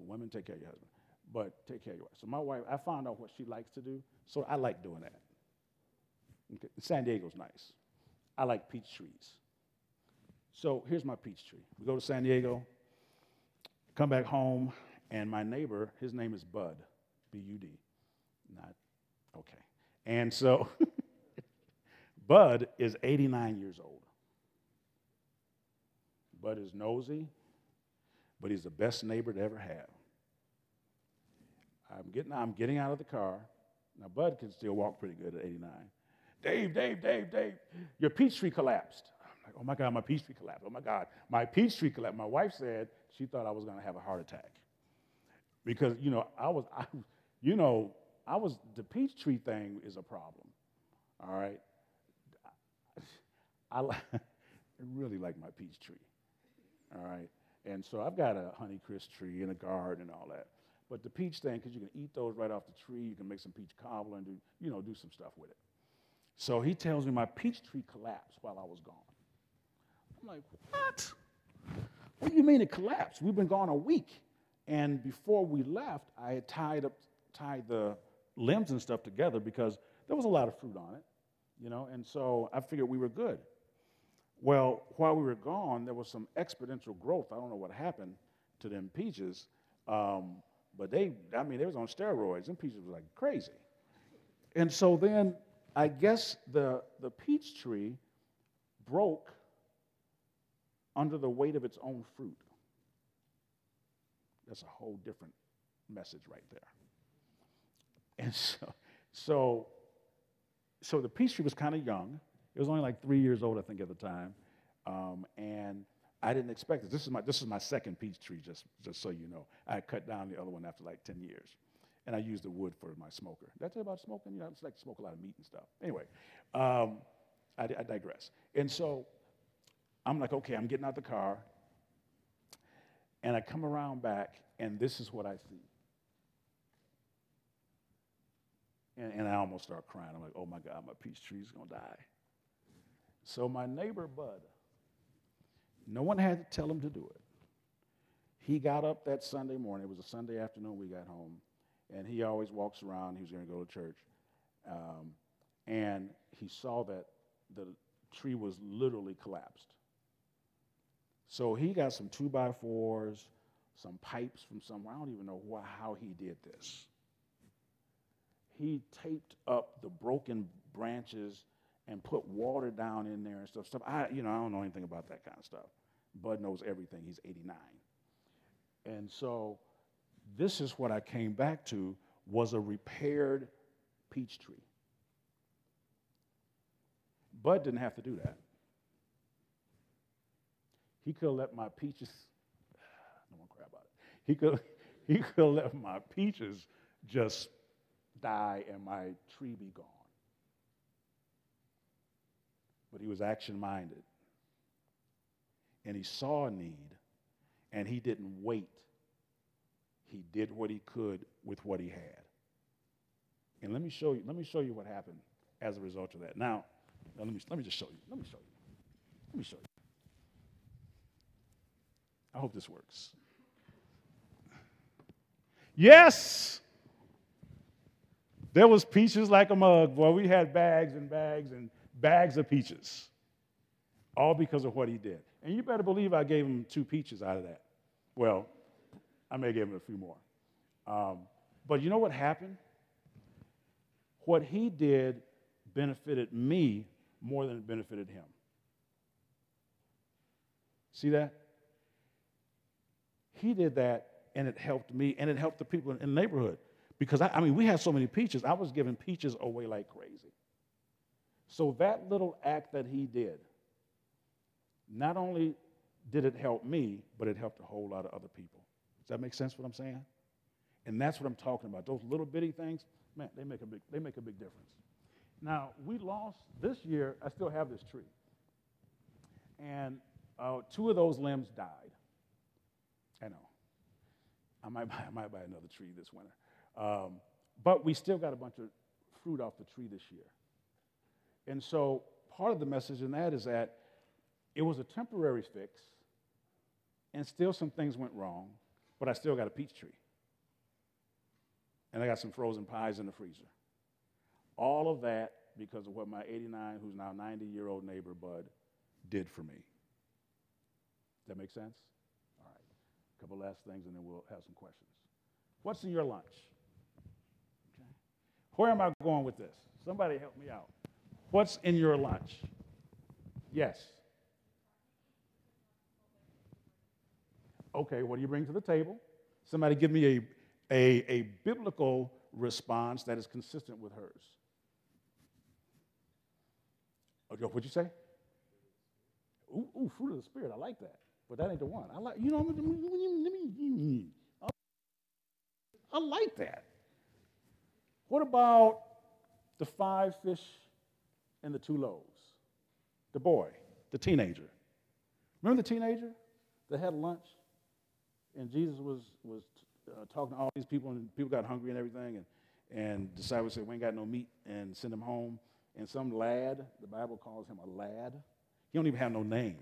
Women, take care of your husband. But take care of your wife. So my wife, I found out what she likes to do, so I like doing that. Okay. San Diego's nice. I like peach trees. So here's my peach tree. We go to San Diego, come back home, and my neighbor, his name is Bud, B-U-D. Not, okay. And so Bud is 89 years old. Bud is nosy, but he's the best neighbor to ever have. I'm getting out of the car. Now, Bud can still walk pretty good at 89. Dave, your peach tree collapsed. I'm like, oh my God, my peach tree collapsed. Oh my God, my peach tree collapsed. My wife said she thought I was going to have a heart attack. Because, you know, You know, the peach tree thing is a problem, all right? I really like my peach tree, all right? And so I've got a Honeycrisp tree and a garden and all that. But the peach thing, because you can eat those right off the tree, you can make some peach cobbler and do some stuff with it. So he tells me my peach tree collapsed while I was gone. I'm like, what? What do you mean it collapsed? We've been gone a week. And before we left, I had tied the limbs and stuff together because there was a lot of fruit on it, and so I figured we were good. Well, while we were gone, there was some exponential growth. I don't know what happened to them peaches, but they was on steroids. Them peaches was like crazy. And so then I guess the peach tree broke under the weight of its own fruit. That's a whole different message right there. And so the peach tree was kind of young. It was only like 3 years old, I think, at the time. And I didn't expect it. This is my second peach tree, just so you know. I cut down the other one after like 10 years. And I used the wood for my smoker. Did I tell you about smoking? I just like to smoke a lot of meat and stuff. Anyway, I digress. And so I'm like, okay, I'm getting out the car. And I come around back, and this is what I see. And I almost start crying. I'm like, oh, my God, my peach tree's going to die. So my neighbor, Bud, no one had to tell him to do it. He got up that Sunday morning. It was a Sunday afternoon we got home. And he always walks around. He was going to go to church. And he saw that the tree was literally collapsed. So he got some 2x4s, some pipes from somewhere. I don't even know how he did this. He taped up the broken branches and put water down in there and stuff. I don't know anything about that kind of stuff. Bud knows everything. He's 89. And so this is what I came back to, was a repaired peach tree. Bud didn't have to do that. He could have let my peaches, I don't want to cry about it. He could have let my peaches just die and my tree be gone. But he was action-minded. And he saw a need, and he didn't wait. He did what he could with what he had. And let me show you what happened as a result of that. Now let me just show you. I hope this works. Yes! There was peaches like a mug. Boy, we had bags and bags and bags of peaches. All because of what he did. And you better believe I gave him 2 peaches out of that. Well, I may have given him a few more. But you know what happened? What he did benefited me more than it benefited him. See that? He did that, and it helped me, and it helped the people in the neighborhood. Because, we had so many peaches, I was giving peaches away like crazy. So that little act that he did, not only did it help me, but it helped a whole lot of other people. Does that make sense what I'm saying? And that's what I'm talking about. Those little bitty things, man, they make a big difference. Now, we lost, this year, I still have this tree. And 2 of those limbs died. I know. I might buy another tree this winter. But we still got a bunch of fruit off the tree this year. And so part of the message in that is that it was a temporary fix, and still some things went wrong, but I still got a peach tree. And I got some frozen pies in the freezer. All of that because of what my 89, who's now 90-year-old neighbor, Bud, did for me. Does that make sense? All right. A couple last things, and then we'll have some questions. What's in your lunch? Okay. Where am I going with this? Somebody help me out. What's in your lunch? Yes. Okay, what do you bring to the table? Somebody give me a biblical response that is consistent with hers. Okay, what'd you say? Ooh, fruit of the Spirit. I like that. But that ain't the one. I like that. What about the 5 fish and the 2 loaves? The boy, the teenager. Remember the teenager that had lunch? And Jesus was talking to all these people, and people got hungry and everything, and disciples said, we ain't got no meat, and send him home. And some lad, the Bible calls him a lad. He don't even have no name.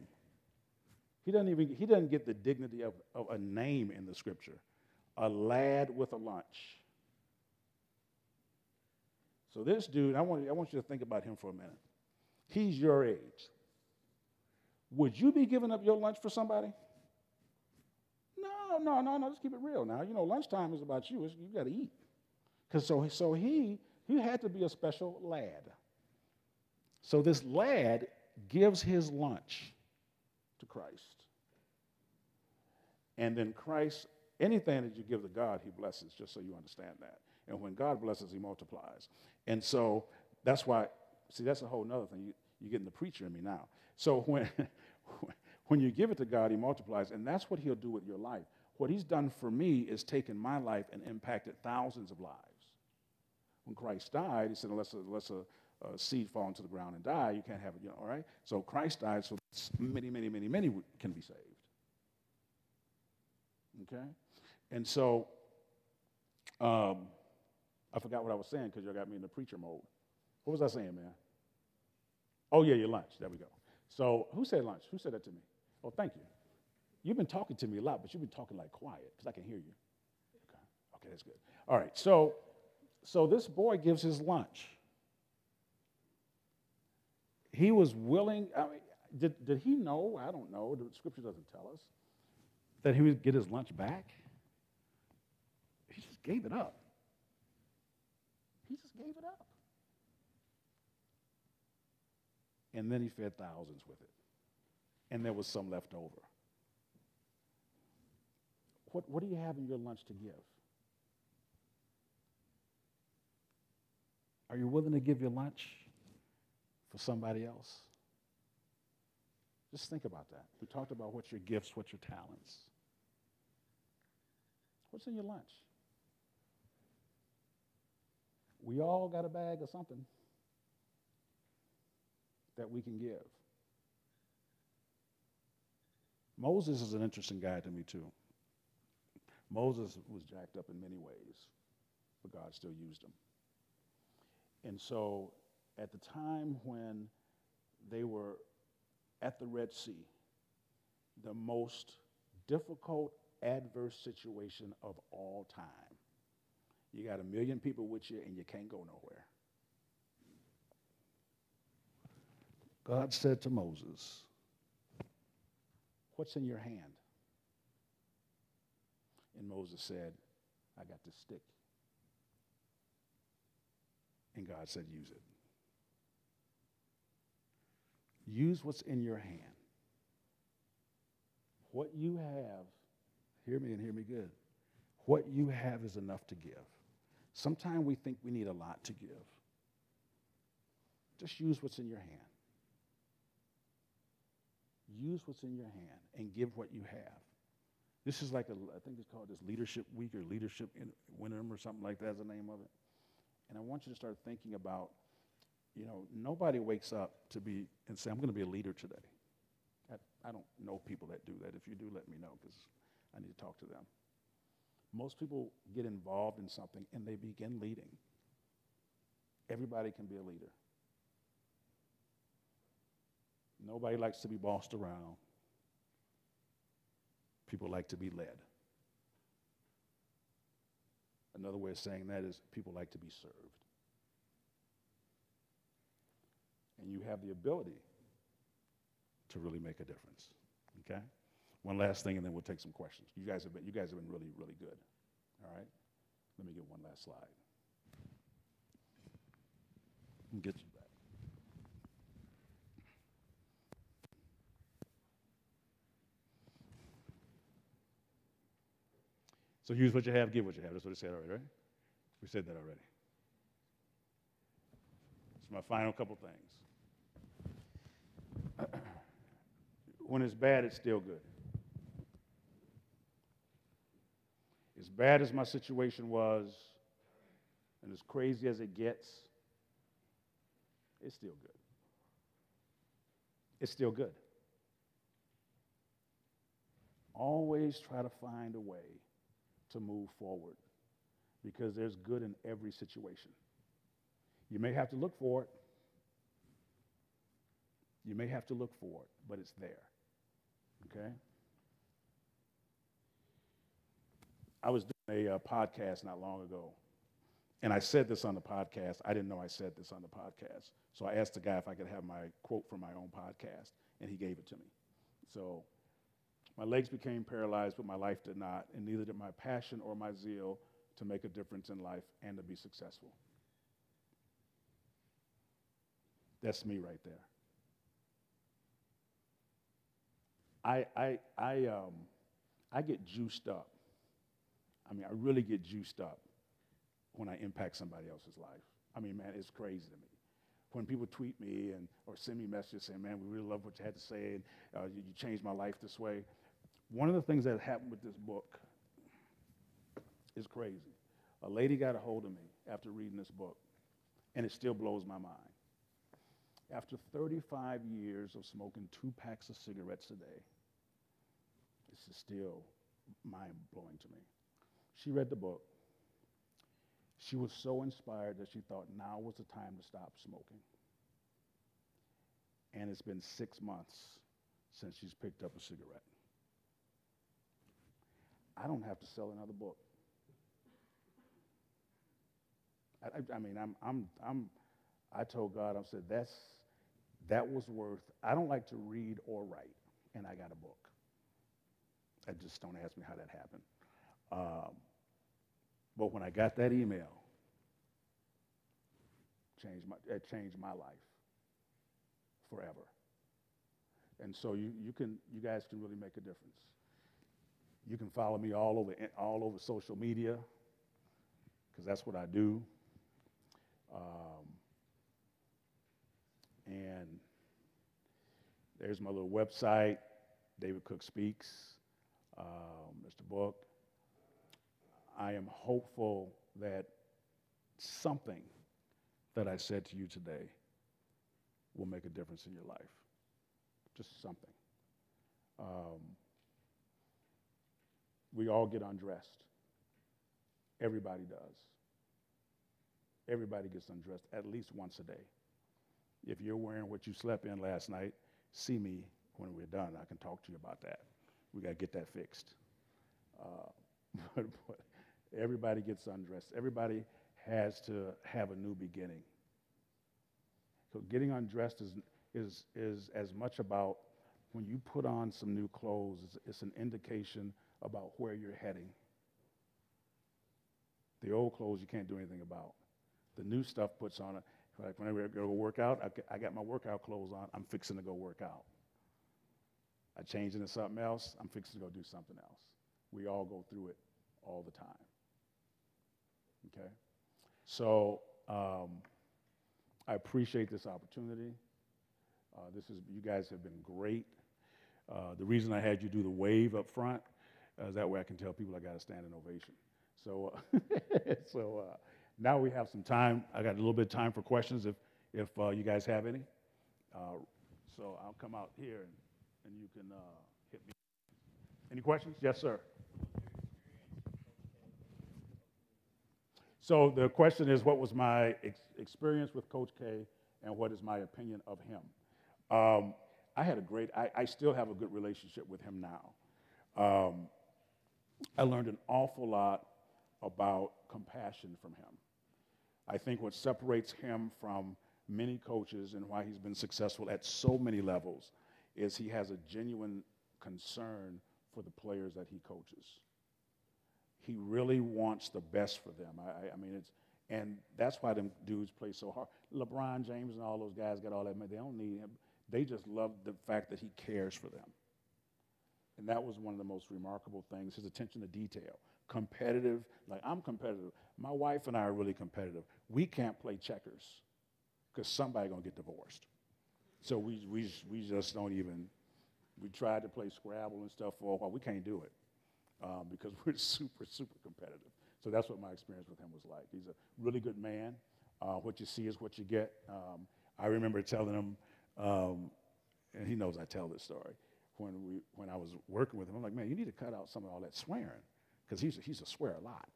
He doesn't get the dignity of a name in the scripture. A lad with a lunch. So this dude, I want you to think about him for a minute. He's your age. Would you be giving up your lunch for somebody? No. Let's keep it real now. You know, lunchtime is about you. You got to eat. Because so he had to be a special lad. So this lad gives his lunch to Christ. And then Christ, anything that you give to God, he blesses, just so you understand that. And when God blesses, he multiplies. And so that's why, see, that's a whole nother thing. You're getting the preacher in me now. So when you give it to God, he multiplies, and that's what he'll do with your life. What he's done for me is taken my life and impacted thousands of lives. When Christ died, he said, unless a seed fall into the ground and die, you can't have it, all right? So Christ died so many can be saved. Okay? And so, I forgot what I was saying because you got me in the preacher mode. What was I saying, man? Oh, yeah, your lunch. There we go. So who said lunch? Who said that to me? Oh, thank you. You've been talking to me a lot, but you've been talking like quiet because I can hear you. Okay, that's good. All right, so this boy gives his lunch. He was willing, I mean, did he know? I don't know. The scripture doesn't tell us that he would get his lunch back. He just gave it up. He just gave it up. And then he fed thousands with it. And there was some left over. What do you have in your lunch to give? Are you willing to give your lunch for somebody else? Just think about that. We talked about what's your gifts, what's your talents. What's in your lunch? We all got a bag of something that we can give. Moses is an interesting guy to me, too. Moses was jacked up in many ways, but God still used him. And so at the time when they were at the Red Sea, the most difficult, adverse situation of all time. You got 1 million people with you and you can't go nowhere. God said to Moses, what's in your hand? And Moses said, I got this stick. And God said, use it. Use what's in your hand. What you have, hear me and hear me good, what you have is enough to give. Sometimes we think we need a lot to give. Just use what's in your hand. Use what's in your hand and give what you have. This is like I think it's called this Leadership Week or Leadership in Winterim or something like that is the name of it. And I want you to start thinking about, nobody wakes up to be and say, I'm going to be a leader today. I don't know people that do that. If you do, let me know because I need to talk to them. Most people get involved in something and they begin leading. Everybody can be a leader. Nobody likes to be bossed around. People like to be led. Another way of saying that is people like to be served. And you have the ability to really make a difference. Okay? One last thing, and then we'll take some questions. You guys have been really, really good. All right? Let me get one last slide. And get you back. So use what you have, give what you have. That's what it said already, right? We said that already. It's my final couple things. When it's bad, it's still good. As bad as my situation was, and as crazy as it gets, it's still good. It's still good. Always try to find a way to move forward because there's good in every situation. You may have to look for it. You may have to look for it, but it's there. Okay? I was doing a podcast not long ago, and I said this on the podcast. I didn't know I said this on the podcast. So I asked the guy if I could have my quote from my own podcast, and he gave it to me. So, my legs became paralyzed, but my life did not, and neither did my passion or my zeal to make a difference in life and to be successful. That's me right there. I get juiced up. I mean, I really get juiced up when I impact somebody else's life. I mean, man, it's crazy to me. When people tweet me or send me messages saying, man, we really love what you had to say, and you changed my life this way. One of the things that happened with this book is crazy. A lady got a hold of me after reading this book, and it still blows my mind. After 35 years of smoking 2 packs of cigarettes a day, this is still mind-blowing to me. She read the book. She was so inspired that she thought now was the time to stop smoking. And it's been 6 months since she's picked up a cigarette. I don't have to sell another book. I mean, I told God, I said, that was worth, I don't like to read or write, and I got a book. I just don't ask me how that happened. But when I got that email, it changed my life forever. And so you guys can really make a difference. You can follow me all over social media, because that's what I do. And there's my little website, David Cook Speaks, Mr. Book. I am hopeful that something that I said to you today will make a difference in your life. Just something. We all get undressed. Everybody does. Everybody gets undressed at least once a day. If you're wearing what you slept in last night, see me when we're done. I can talk to you about that. We got to get that fixed. But everybody gets undressed. Everybody has to have a new beginning. So getting undressed is as much about when you put on some new clothes, it's an indication about where you're heading. The old clothes you can't do anything about. The new stuff puts on, like when I go to work out, I got my workout clothes on, I'm fixing to go work out. I change into something else, I'm fixing to go do something else. We all go through it all the time. Okay? So I appreciate this opportunity. You guys have been great. The reason I had you do the wave up front is that way I can tell people I got a standing ovation. So, now we have some time. I got a little bit of time for questions if you guys have any. So I'll come out here and you can hit me. Any questions? Yes, sir. So the question is, what was my experience with Coach K and what is my opinion of him? I still have a good relationship with him now. I learned an awful lot about compassion from him. I think what separates him from many coaches and why he's been successful at so many levels is he has a genuine concern for the players that he coaches. He really wants the best for them. And that's why them dudes play so hard. LeBron James and all those guys got all that money. They don't need him. They just love the fact that he cares for them. And that was one of the most remarkable things, his attention to detail. Competitive, like I'm competitive. My wife and I are really competitive. We can't play checkers because somebody's going to get divorced. So we just don't even, we tried to play Scrabble and stuff for a while. We can't do it because we're super, super competitive. So that's what my experience with him was like. He's a really good man. What you see is what you get. I remember telling him, and he knows I tell this story, when I was working with him, I'm like, man, you need to cut out some of all that swearing, because he's a swear a lot.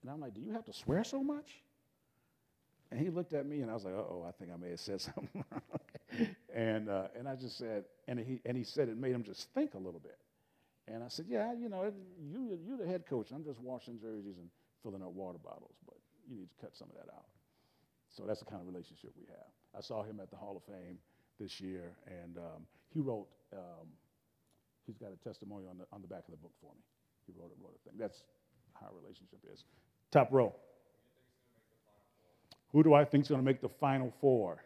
And I'm like, do you have to swear so much? And he looked at me, and I was like, uh-oh, I think I may have said something wrong. And I just said, and he said it made him just think a little bit. And I said, yeah, you're the head coach. I'm just washing jerseys and filling up water bottles, but you need to cut some of that out. So that's the kind of relationship we have. I saw him at the Hall of Fame this year, and he wrote, he's got a testimony on the back of the book for me. He wrote a thing. That's how our relationship is. Top row. Who do I think is going to make the Final Four?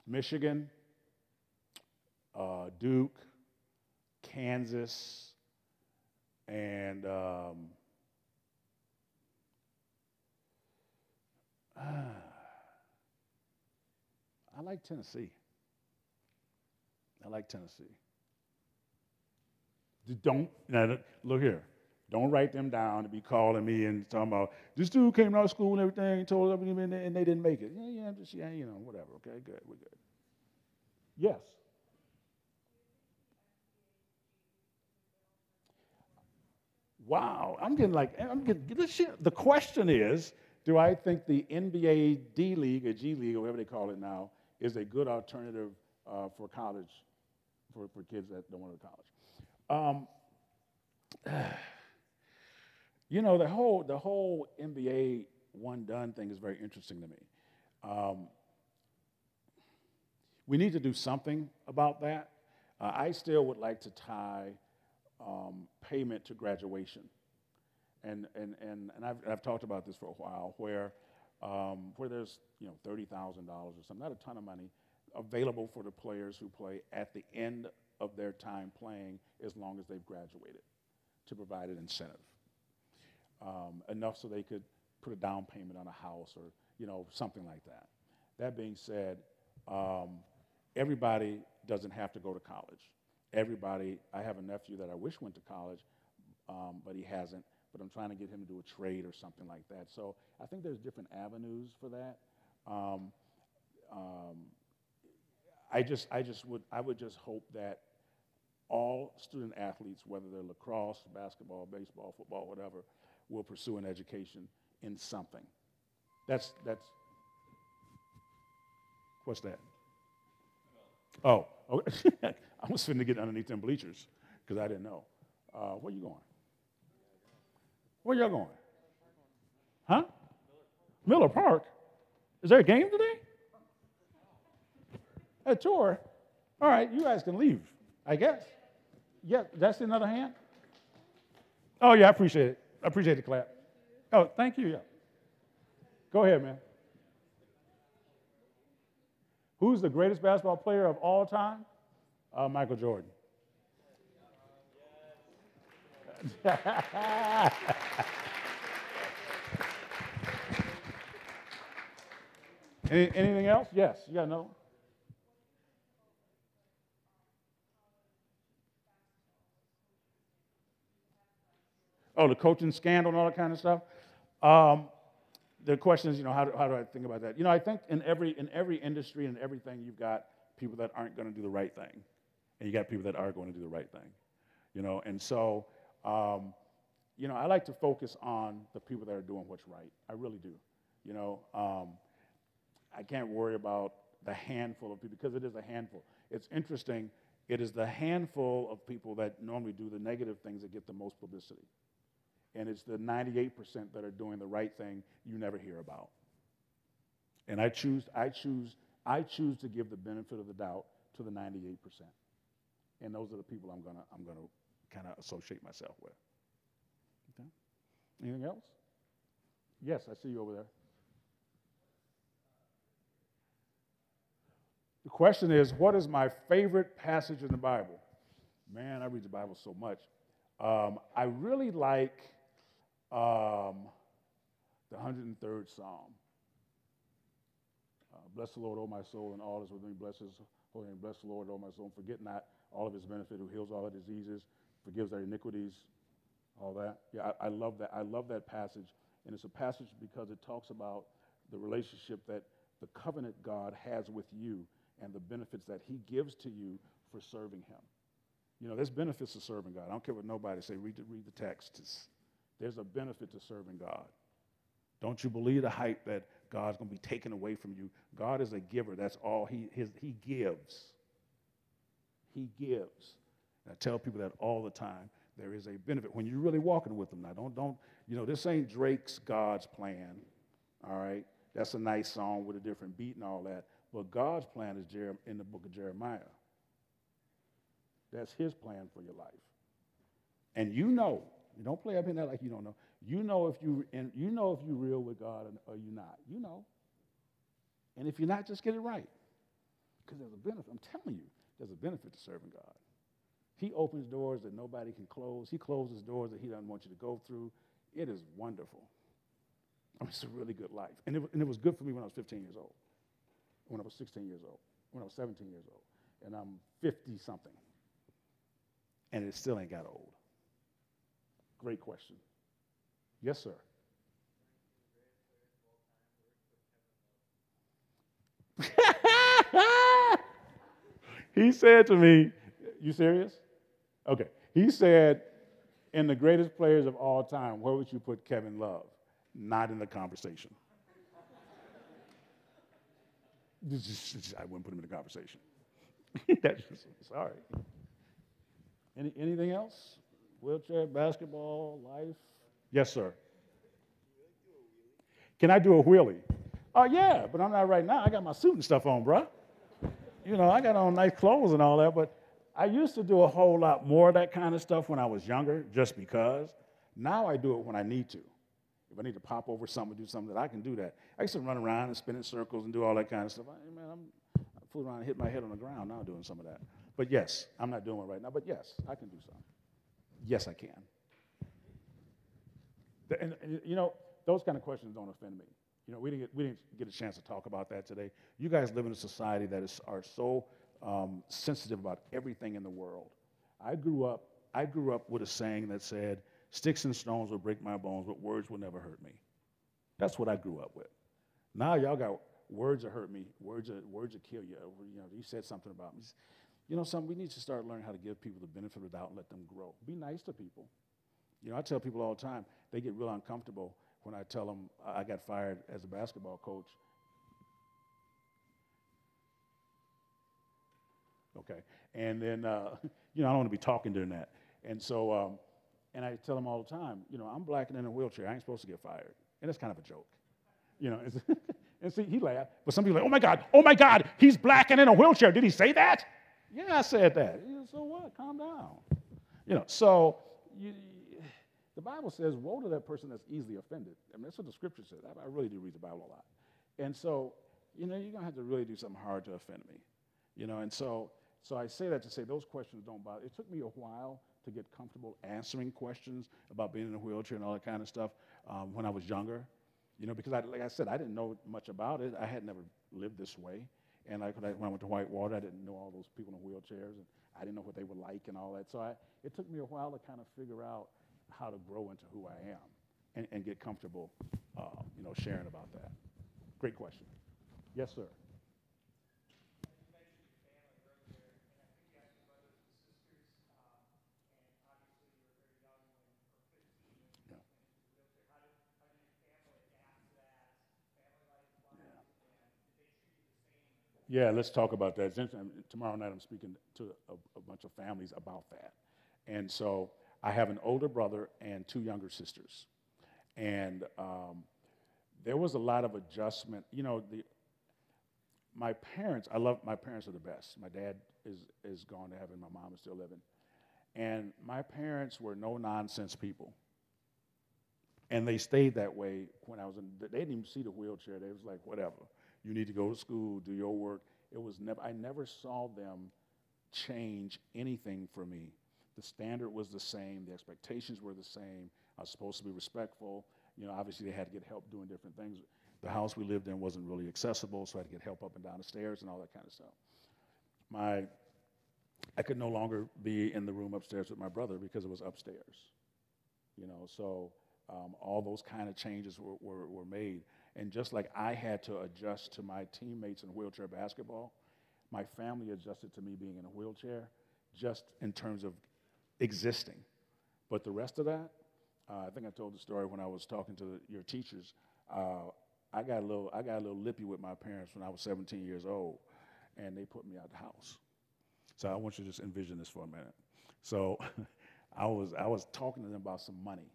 Michigan, Duke, Kansas, and I like Tennessee. Look here. Don't write them down to be calling me and talking about, this dude came out of school and everything, told them, and they didn't make it. Whatever. Okay, good, we're good. Yes. Wow, I'm getting this shit. The question is, do I think the NBA D League or G League or whatever they call it now is a good alternative for college, for kids that don't want to go to college? The whole NBA one-done thing is very interesting to me. We need to do something about that. I still would like to tie payment to graduation, and I've talked about this for a while, where there's $30,000 or something, not a ton of money, available for the players who play at the end of their time playing, as long as they've graduated, to provide an incentive. Enough so they could put a down payment on a house or something like that. That being said, everybody doesn't have to go to college. I have a nephew that I wish went to college, but he hasn't. But I'm trying to get him to do a trade or something like that. So I think there's different avenues for that. I would just hope that all student athletes, whether they're lacrosse, basketball, baseball, football, whatever, will pursue an education in something. That's what's that? Oh, I was finna get underneath them bleachers because I didn't know. Where you going? Where y'all going? Huh? Miller Park? Is there a game today? A tour? All right, you guys can leave, I guess. Yeah, that's another hand? Oh, yeah, I appreciate it. I appreciate the clap. Oh, thank you, yeah. Go ahead, man. Who's the greatest basketball player of all time? Michael Jordan. Anything else? Yes, you got another one? Oh, the coaching scandal and all that kind of stuff. The question is, how do I think about that? I think in every industry and everything, you've got people that aren't going to do the right thing, and you got people that are going to do the right thing. And so, I like to focus on the people that are doing what's right. I really do. I can't worry about the handful of people, because it is a handful. It's interesting. It is the handful of people that normally do the negative things that get the most publicity. And it's the 98% that are doing the right thing you never hear about. And I choose to give the benefit of the doubt to the 98%. And those are the people I'm gonna kind of associate myself with. Okay? Anything else? Yes, I see you over there. The question is, what is my favorite passage in the Bible? Man, I read the Bible so much. I really like the 103rd Psalm. Bless the Lord, O my soul, and all is within me. Bless his holy name. Bless the Lord, O my soul, and forget not all of his benefit, who heals all our diseases, forgives our iniquities, All that. Yeah, I love that. I love that passage. And it's a passage because it talks about the relationship that the covenant God has with you and the benefits that he gives to you for serving him. You know, there's benefits to serving God. I don't care what nobody say. Read the text. There's a benefit to serving God. Don't you believe the hype that God's going to be taken away from you. God is a giver. That's all he gives. He gives. And I tell people that all the time. There is a benefit when you're really walking with him. Now, don't, this ain't Drake's God's plan, all right? That's a nice song with a different beat and all that. But God's plan is in the book of Jeremiah. That's his plan for your life. And you don't play up in that like you don't know. You know if you're real with God or you're not. You know. And if you're not, just get it right. Because there's a benefit. I'm telling you, there's a benefit to serving God. He opens doors that nobody can close. He closes doors that he doesn't want you to go through. It is wonderful. I mean, it's a really good life. And it was good for me when I was 15 years old, when I was 16 years old, when I was 17 years old. And I'm 50-something. And it still ain't got old. Great question. Yes, sir. He said to me, you serious? Okay. He said, in the greatest players of all time, where would you put Kevin Love? Not in the conversation. I wouldn't put him in the conversation. Sorry. Anything else? Wheelchair, basketball, life? Yes, sir. Can I do a wheelie? Oh, yeah, but I'm not right now. I got my suit and stuff on, bruh. I got on nice clothes and all that, but I used to do a whole lot more of that kind of stuff when I was younger, just because. Now I do it when I need to. If I need to pop over something, do something, that I can do that. I used to run around and spin in circles and do all that kind of stuff. I fool around and hit my head on the ground now doing some of that. But yes, I'm not doing it right now, but yes, I can do some. Yes, I can. And those kind of questions don't offend me. We didn't get a chance to talk about that today. You guys live in a society that are so sensitive about everything in the world. I grew up with a saying that said, "Sticks and stones will break my bones, but words will never hurt me." That's what I grew up with. Now y'all got words that hurt me, words that kill you. You said something about me. Something we need to start learning how to give people the benefit of the doubt and let them grow. Be nice to people. I tell people all the time, they get real uncomfortable when I tell them I got fired as a basketball coach. Okay. And then, I don't want to be talking during that. And so, and I tell them all the time, I'm black and in a wheelchair. I ain't supposed to get fired. And it's kind of a joke. And see, he laughed. But some people are like, oh my God, he's black and in a wheelchair. Did he say that? Yeah, I said that. So what? Calm down. The Bible says, woe to that person that's easily offended. I mean, that's what the scripture says. I really do read the Bible a lot. And so, you're going to have to really do something hard to offend me. And so I say that to say those questions don't bother. It took me a while to get comfortable answering questions about being in a wheelchair and all that kind of stuff when I was younger. Because like I said, I didn't know much about it. I had never lived this way. And when I went to Whitewater, I didn't know all those people in wheelchairs, and I didn't know what they were like and all that. So it took me a while to kind of figure out how to grow into who I am and get comfortable, sharing about that. Great question. Yes, sir. Yeah, let's talk about that. Tomorrow night I'm speaking to a bunch of families about that. And so I have an older brother and two younger sisters. And there was a lot of adjustment. My parents are the best. My dad is gone to heaven. My mom is still living. And my parents were no-nonsense people. And they stayed that way when I was they didn't even see the wheelchair. They was like, whatever. You need to go to school, do your work. I never saw them change anything for me. The standard was the same. The expectations were the same. I was supposed to be respectful. Obviously they had to get help doing different things. The house we lived in wasn't really accessible, so I had to get help up and down the stairs and all that kind of stuff. I could no longer be in the room upstairs with my brother because it was upstairs. So all those kind of changes were made. And just like I had to adjust to my teammates in wheelchair basketball, my family adjusted to me being in a wheelchair just in terms of existing. But the rest of that, I think I told the story when I was talking to your teachers. I got a little lippy with my parents when I was 17 years old, and they put me out the house. So I want you to just envision this for a minute. So I was talking to them about some money.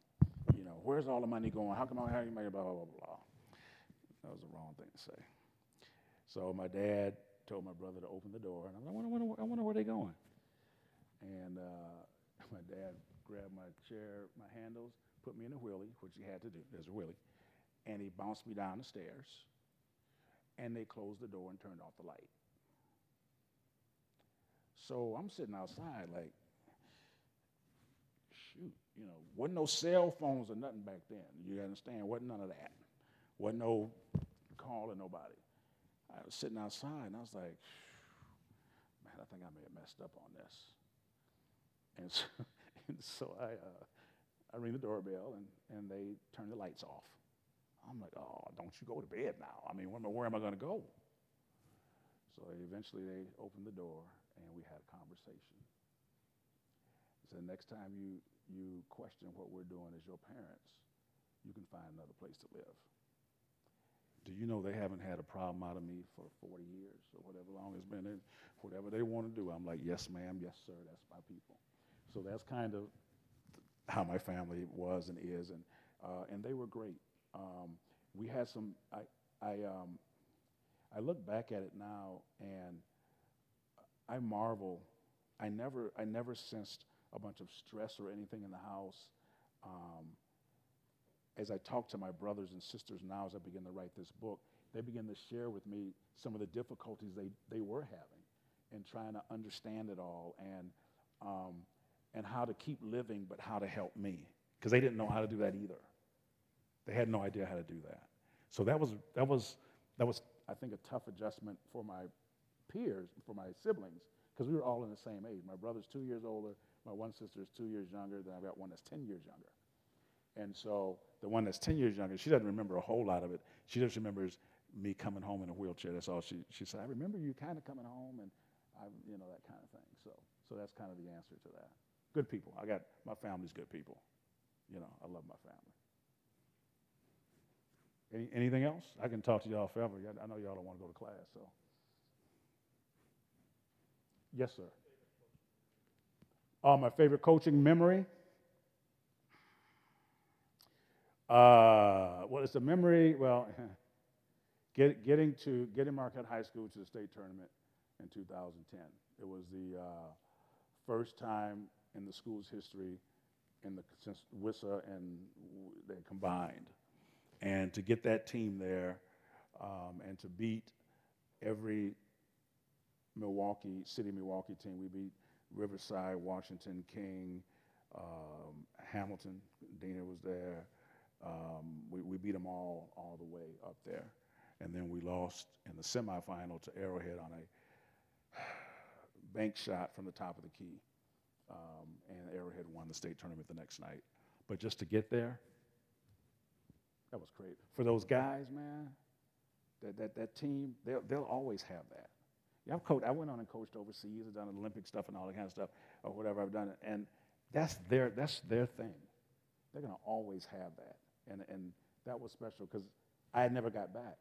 Where's all the money going? How come I have money? Blah, blah, blah, blah. That was the wrong thing to say. So my dad told my brother to open the door, and I wonder where they're going. And my dad grabbed my chair, my handles, put me in a wheelie, which he had to do. There's a wheelie. And he bounced me down the stairs, and they closed the door and turned off the light. So I'm sitting outside like, shoot, wasn't no cell phones or nothing back then. You understand? Wasn't none of that. Wasn't no calling nobody. I was sitting outside, and I was like, man, I think I may have messed up on this. And so I ring the doorbell, and they turn the lights off. I'm like, oh, don't you go to bed now. I mean, where am I going to go? So eventually they opened the door, and we had a conversation. So next time you question what we're doing as your parents, you can find another place to live. Do you know they haven't had a problem out of me for 40 years or whatever long it's been? Whatever they want to do, I'm like, yes, ma'am, yes, sir, that's my people. So that's kind of how my family was and is, and they were great. We had some. I look back at it now, and I marvel. I never sensed a bunch of stress or anything in the house. As I talk to my brothers and sisters now, as I begin to write this book, they begin to share with me some of the difficulties they were having in trying to understand it all, and how to keep living, but how to help me, because they didn't know how to do that either. They had no idea how to do that. So that was I think a tough adjustment for my peers, for my siblings, because we were all in the same age. My brother's 2 years older. My one sister is 2 years younger. Then I've got one that's 10 years younger. And so the one that's 10 years younger, she doesn't remember a whole lot of it. She just remembers me coming home in a wheelchair. That's all she said. I remember you kind of coming home, and that kind of thing. So that's kind of the answer to that. Good people. My family's good people. I love my family. Anything else? I can talk to y'all forever. I know y'all don't want to go to class, so. Yes, sir. My favorite coaching memory? It's a memory, getting Marquette High School to the state tournament in 2010. It was the first time in the school's history since WISA and they combined. And to get that team there and to beat every Milwaukee team, we beat Riverside, Washington, King, Hamilton. Dana was there. We beat them all the way up there. And then we lost in the semifinal to Arrowhead on a bank shot from the top of the key. And Arrowhead won the state tournament the next night. But just to get there, that was great. For those guys, man, that team, they'll always have that. Yeah, I went on and coached overseas. I've done Olympic stuff and all that kind of stuff, or whatever I've done. And that's their thing. They're going to always have that. And that was special because I never got back.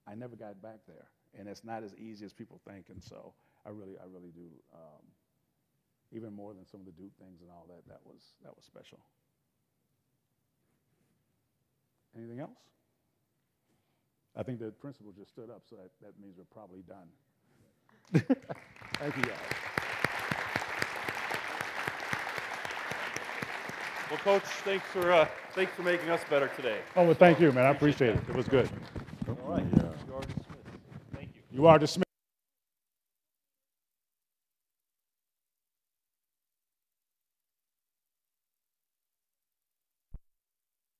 I never got back there. And it's not as easy as people think. And so I really do, even more than some of the Duke things and all that, that was special. Anything else? I think the principal just stood up, so that means we're probably done. Thank you, guys. Well, Coach, thanks for making us better today. Oh, well, thank you, man. I appreciate it. It was good. All right. You are dismissed. Thank you. You are dismissed.